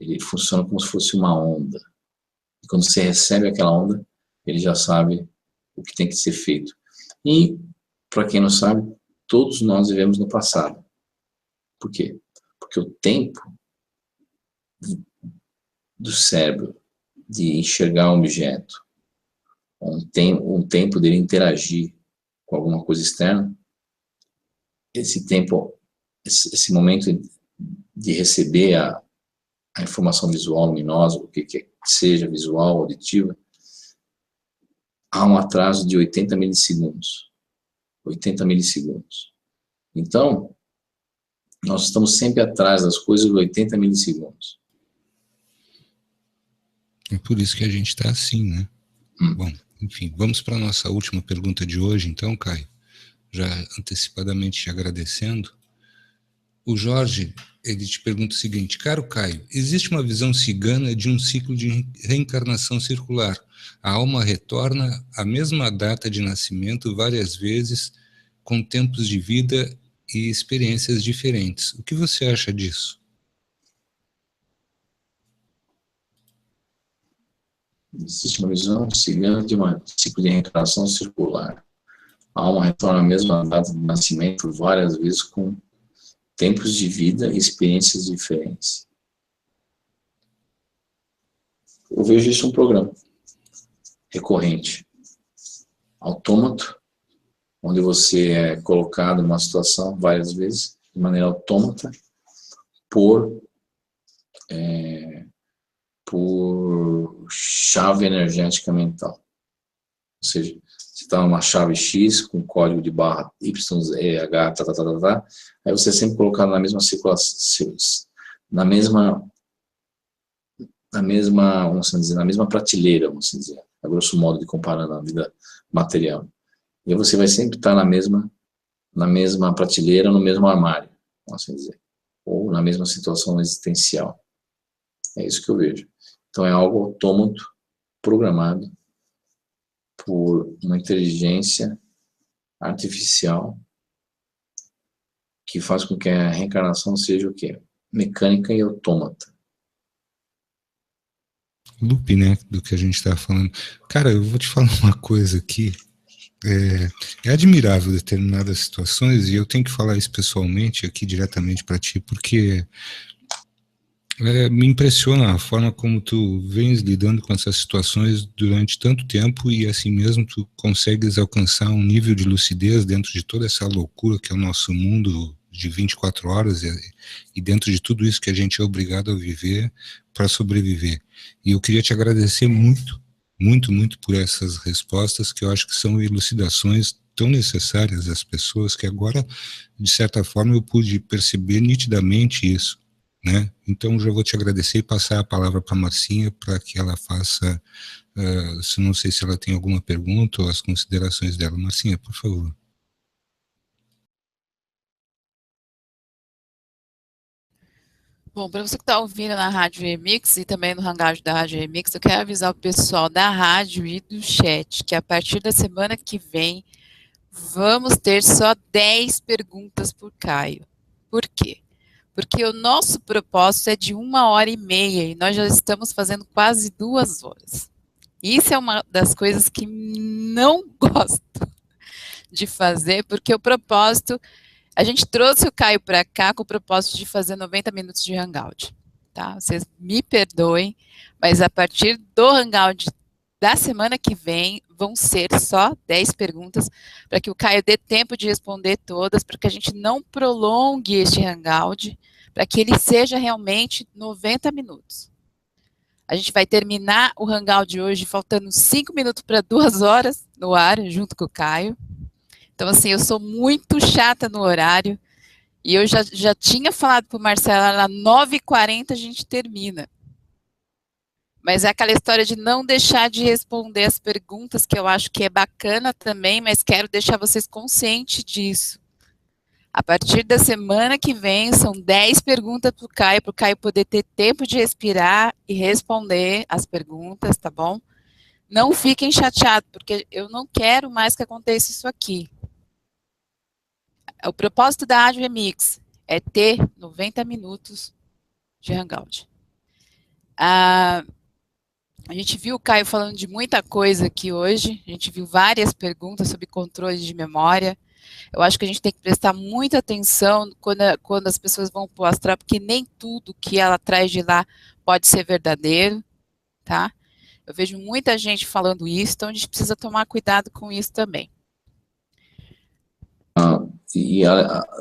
Speaker 3: Ele funciona como se fosse uma onda. E quando você recebe aquela onda, ele já sabe o que tem que ser feito. E, para quem não sabe, todos nós vivemos no passado. Por quê? Porque o tempo do cérebro de enxergar um objeto, um tempo dele interagir com alguma coisa externa, esse tempo, esse momento de receber a informação visual luminosa, o que seja visual, auditiva, há um atraso de 80 milissegundos. 80 milissegundos. Então, nós estamos sempre atrás das coisas de 80 milissegundos.
Speaker 1: É por isso que a gente está assim, né? Bom, enfim, vamos para a nossa última pergunta de hoje, então, Caio. Já antecipadamente te agradecendo. O Jorge, ele te pergunta o seguinte: caro Caio, existe uma visão cigana de um ciclo de reencarnação circular. A alma retorna à mesma data de nascimento várias vezes, com tempos de vida e experiências diferentes. O que você acha disso?
Speaker 3: Existe uma visão cigana de um ciclo de reencarnação circular. A alma retorna à mesma data de nascimento várias vezes, com tempos de vida e experiências diferentes. Eu vejo isso um programa recorrente, autômato, onde você é colocado numa situação várias vezes, de maneira autômata, por chave energética mental. Ou seja, você está numa chave X com código de barra YZH, aí você é sempre colocado na mesma circulação, na mesma, vamos dizer, na mesma prateleira, vamos dizer, a grosso modo, de comparando a vida material. E aí você vai sempre estar na mesma prateleira, no mesmo armário, vamos dizer, ou na mesma situação existencial. É isso que eu vejo. Então é algo autômato, programado por uma inteligência artificial que faz com que a reencarnação seja o quê? Mecânica e autômata.
Speaker 1: Loop, né, do que a gente estava falando. Cara, eu vou te falar uma coisa aqui. É admirável determinadas situações, e eu tenho que falar isso pessoalmente aqui diretamente para ti, porque me impressiona a forma como tu vens lidando com essas situações durante tanto tempo, e assim mesmo tu consegues alcançar um nível de lucidez dentro de toda essa loucura que é o nosso mundo de 24 horas, e dentro de tudo isso que a gente é obrigado a viver para sobreviver. E eu queria te agradecer muito, muito, muito por essas respostas, que eu acho que são elucidações tão necessárias às pessoas, que agora, de certa forma, eu pude perceber nitidamente isso, né? Então, já vou te agradecer e passar a palavra para a Marcinha, para que ela faça, não sei se ela tem alguma pergunta ou as considerações dela. Marcinha, por favor.
Speaker 2: Bom, para você que está ouvindo na Rádio Remix e também no Hangout da Rádio Remix, eu quero avisar o pessoal da rádio e do chat que a partir da semana que vem vamos ter só 10 perguntas por Caio. Por quê? Porque o nosso propósito é de 1h30 e nós já estamos fazendo quase 2 horas. Isso é uma das coisas que não gosto de fazer, porque o propósito... A gente trouxe o Caio para cá com o propósito de fazer 90 minutos de Hangout, tá? Vocês me perdoem, mas a partir do Hangout da semana que vem, vão ser só 10 perguntas, para que o Caio dê tempo de responder todas, para que a gente não prolongue este Hangout, para que ele seja realmente 90 minutos. A gente vai terminar o Hangout de hoje faltando 5 minutos para 2 horas no ar, junto com o Caio. Então, assim, eu sou muito chata no horário. E eu já tinha falado para o Marcelo, às 9h40 a gente termina. Mas é aquela história de não deixar de responder as perguntas, que eu acho que é bacana também, mas quero deixar vocês conscientes disso. A partir da semana que vem, são 10 perguntas para o Caio poder ter tempo de respirar e responder as perguntas, tá bom? Não fiquem chateados, porque eu não quero mais que aconteça isso aqui. O propósito da Rádio Remix é ter 90 minutos de Hangout. A gente viu o Caio falando de muita coisa aqui hoje, a gente viu várias perguntas sobre controle de memória. Eu acho que a gente tem que prestar muita atenção quando as pessoas vão para o astral, porque nem tudo que ela traz de lá pode ser verdadeiro, tá? Eu vejo muita gente falando isso, então a gente precisa tomar cuidado com isso também.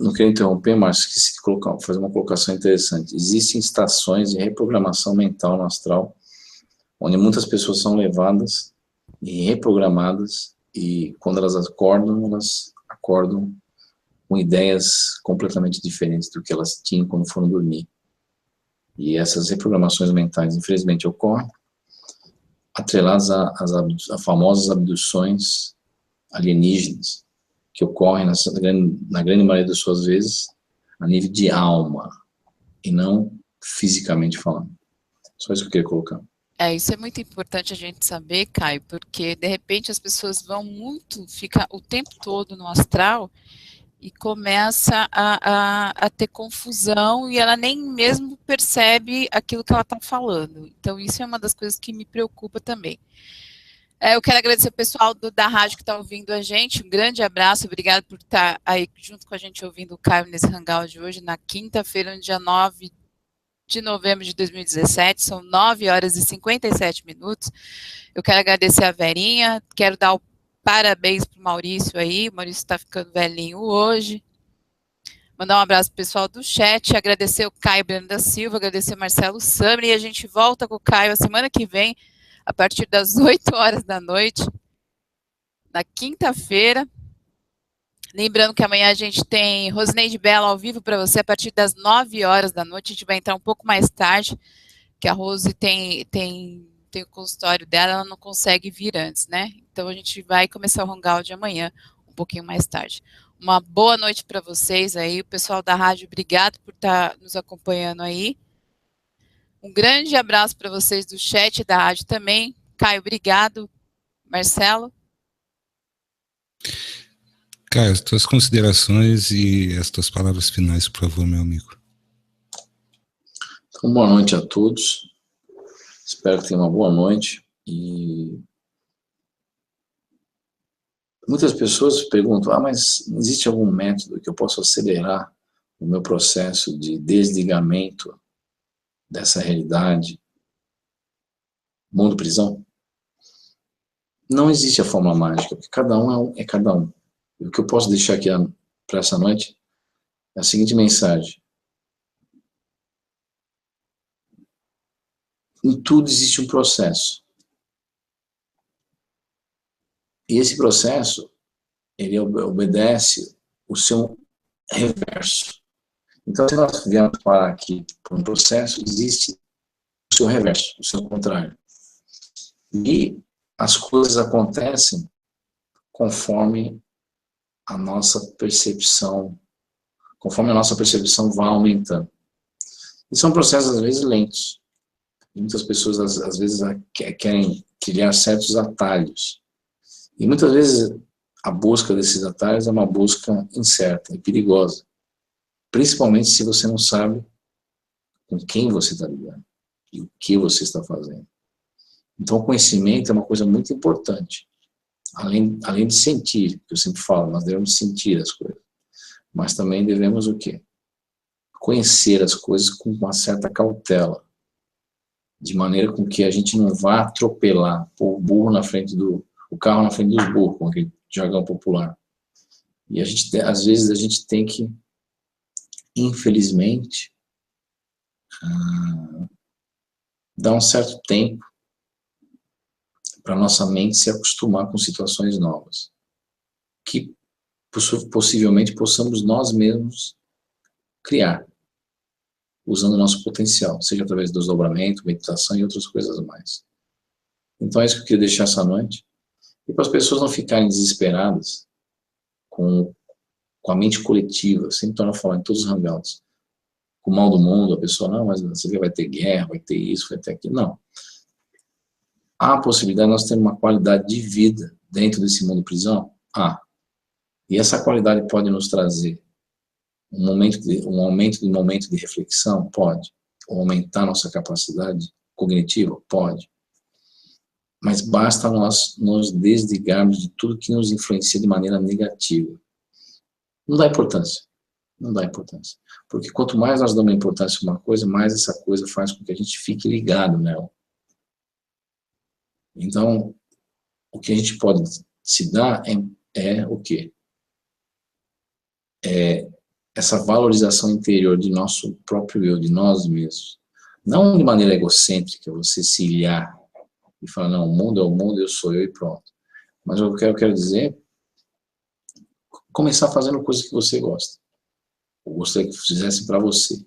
Speaker 3: Não quero interromper, mas esqueci de fazer uma colocação interessante. Existem estações de reprogramação mental no astral, onde muitas pessoas são levadas e reprogramadas, e quando elas acordam com ideias completamente diferentes do que elas tinham quando foram dormir. E essas reprogramações mentais, infelizmente, ocorrem atreladas a famosas abduções alienígenas, que ocorrem, na grande maioria das suas vezes, a nível de alma, e não fisicamente falando. Só isso que eu queria colocar.
Speaker 2: Isso é muito importante a gente saber, Caio, porque, de repente, as pessoas ficam o tempo todo no astral e começa a ter confusão e ela nem mesmo percebe aquilo que ela está falando. Então, isso é uma das coisas que me preocupa também. Eu quero agradecer o pessoal da rádio que está ouvindo a gente, um grande abraço, obrigado por estar aí junto com a gente ouvindo o Caio nesse Hangout de hoje, na quinta-feira, no dia 9 de novembro de 2017, são 9h57. Eu quero agradecer a Verinha, quero dar o parabéns para o Maurício aí, o Maurício está ficando velhinho hoje. Mandar um abraço pro pessoal do chat, agradecer o Caio Breno da Silva, agradecer o Marcelo Samri, e a gente volta com o Caio a semana que vem, a partir das 8h da noite, na quinta-feira. Lembrando que amanhã a gente tem Rosineide Bela ao vivo para você, a partir das 9h da noite. A gente vai entrar um pouco mais tarde, que a Rose tem o consultório dela, ela não consegue vir antes, né? Então a gente vai começar o Hangout de amanhã, um pouquinho mais tarde. Uma boa noite para vocês aí, o pessoal da rádio, obrigado por estar nos acompanhando aí. Um grande abraço para vocês do chat da rádio também. Caio, obrigado. Marcelo?
Speaker 1: Caio, as tuas considerações e as tuas palavras finais, por favor, meu amigo.
Speaker 3: Então, boa noite a todos. Espero que tenham uma boa noite. E muitas pessoas perguntam, mas existe algum método que eu possa acelerar o meu processo de desligamento dessa realidade, mundo prisão? Não existe a fórmula mágica, porque cada um é cada um. E o que eu posso deixar aqui para essa noite é a seguinte mensagem. Em tudo existe um processo. E esse processo, ele obedece o seu reverso. Então, se nós viemos parar aqui por um processo, existe o seu reverso, o seu contrário. E as coisas acontecem conforme a nossa percepção, vai aumentando. E são processos, às vezes, lentos. E muitas pessoas, às vezes, querem criar certos atalhos. E muitas vezes a busca desses atalhos é uma busca incerta e perigosa. Principalmente se você não sabe com quem você está lidando e o que você está fazendo. Então, o conhecimento é uma coisa muito importante. Além de sentir, que eu sempre falo, nós devemos sentir as coisas. Mas também devemos o quê? Conhecer as coisas com uma certa cautela. De maneira com que a gente não vá atropelar, pôr o carro na frente dos burros, com aquele jargão popular. E às vezes a gente tem que, infelizmente, dá um certo tempo para nossa mente se acostumar com situações novas, que possivelmente possamos nós mesmos criar, usando o nosso potencial, seja através do desdobramento, meditação e outras coisas mais. Então é isso que eu queria deixar essa noite, e para as pessoas não ficarem desesperadas com a mente coletiva, sempre torna a falar em todos os hangouts, com o mal do mundo, a pessoa, não, mas você vê, vai ter guerra, vai ter isso, vai ter aquilo, não. Há a possibilidade de nós termos uma qualidade de vida dentro desse mundo prisão? E essa qualidade pode nos trazer um aumento de reflexão? Pode. Ou aumentar nossa capacidade cognitiva? Pode. Mas basta nós nos desligarmos de tudo que nos influencia de maneira negativa. Não dá importância. Não dá importância. Porque quanto mais nós damos importância a uma coisa, mais essa coisa faz com que a gente fique ligado nela. Então, o que a gente pode se dar é o quê? É essa valorização interior de nosso próprio eu, de nós mesmos. Não de maneira egocêntrica, você se ilhar e falar, não, o mundo é o mundo, eu sou eu e pronto. Mas o que eu quero dizer, começar fazendo coisas que você gosta. Ou gostaria que fizesse para você.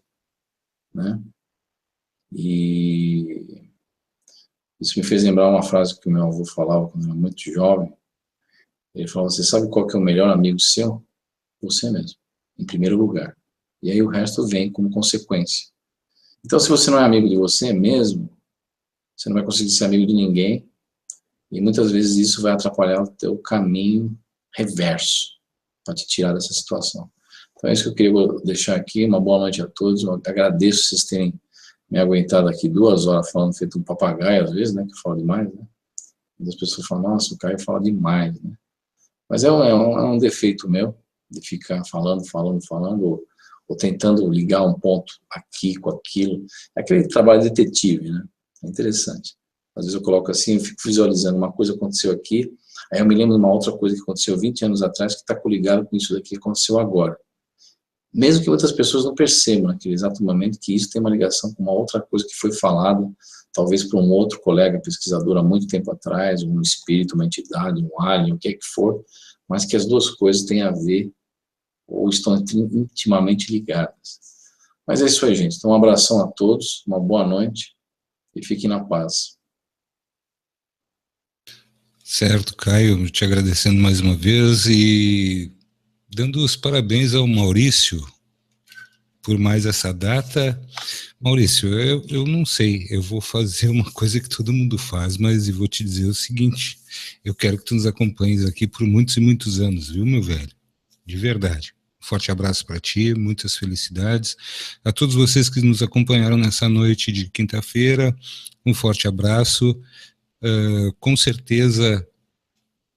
Speaker 3: Né? E isso me fez lembrar uma frase que o meu avô falava quando eu era muito jovem. Ele falava, você sabe qual que é o melhor amigo seu? Você mesmo, em primeiro lugar. E aí o resto vem como consequência. Então, se você não é amigo de você mesmo, você não vai conseguir ser amigo de ninguém, e muitas vezes isso vai atrapalhar o teu caminho reverso, para te tirar dessa situação. Então é isso que eu queria deixar aqui, uma boa noite a todos, eu agradeço vocês terem me aguentado aqui 2 horas falando, feito um papagaio às vezes, né, que eu falo demais, né, e as pessoas falam, nossa, o Caio fala demais, né, mas é um defeito meu, de ficar falando, ou tentando ligar um ponto aqui com aquilo, é aquele trabalho detetive, né, é interessante. Às vezes eu coloco assim, eu fico visualizando uma coisa que aconteceu aqui, aí eu me lembro de uma outra coisa que aconteceu 20 anos atrás, que está coligado com isso daqui que aconteceu agora. Mesmo que outras pessoas não percebam naquele exato momento que isso tem uma ligação com uma outra coisa que foi falada, talvez por um outro colega pesquisador há muito tempo atrás, um espírito, uma entidade, um alien, o que é que for, mas que as duas coisas têm a ver ou estão intimamente ligadas. Mas é isso aí, gente. Então, um abração a todos, uma boa noite e fiquem na paz.
Speaker 1: Certo, Caio, te agradecendo mais uma vez e dando os parabéns ao Maurício por mais essa data. Maurício, eu não sei, eu vou fazer uma coisa que todo mundo faz, mas eu vou te dizer o seguinte, eu quero que tu nos acompanhes aqui por muitos e muitos anos, viu, meu velho? De verdade. Um forte abraço para ti, muitas felicidades. A todos vocês que nos acompanharam nessa noite de quinta-feira, um forte abraço. Com certeza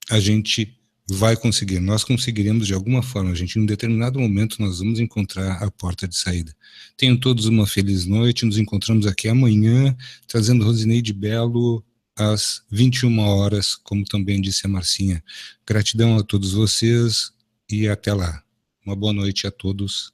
Speaker 1: a gente vai conseguir, nós conseguiremos de alguma forma, gente, em um determinado momento nós vamos encontrar a porta de saída. Tenham todos uma feliz noite, nos encontramos aqui amanhã, trazendo Rosineide Belo às 21 horas, como também disse a Marcinha. Gratidão a todos vocês e até lá. Uma boa noite a todos.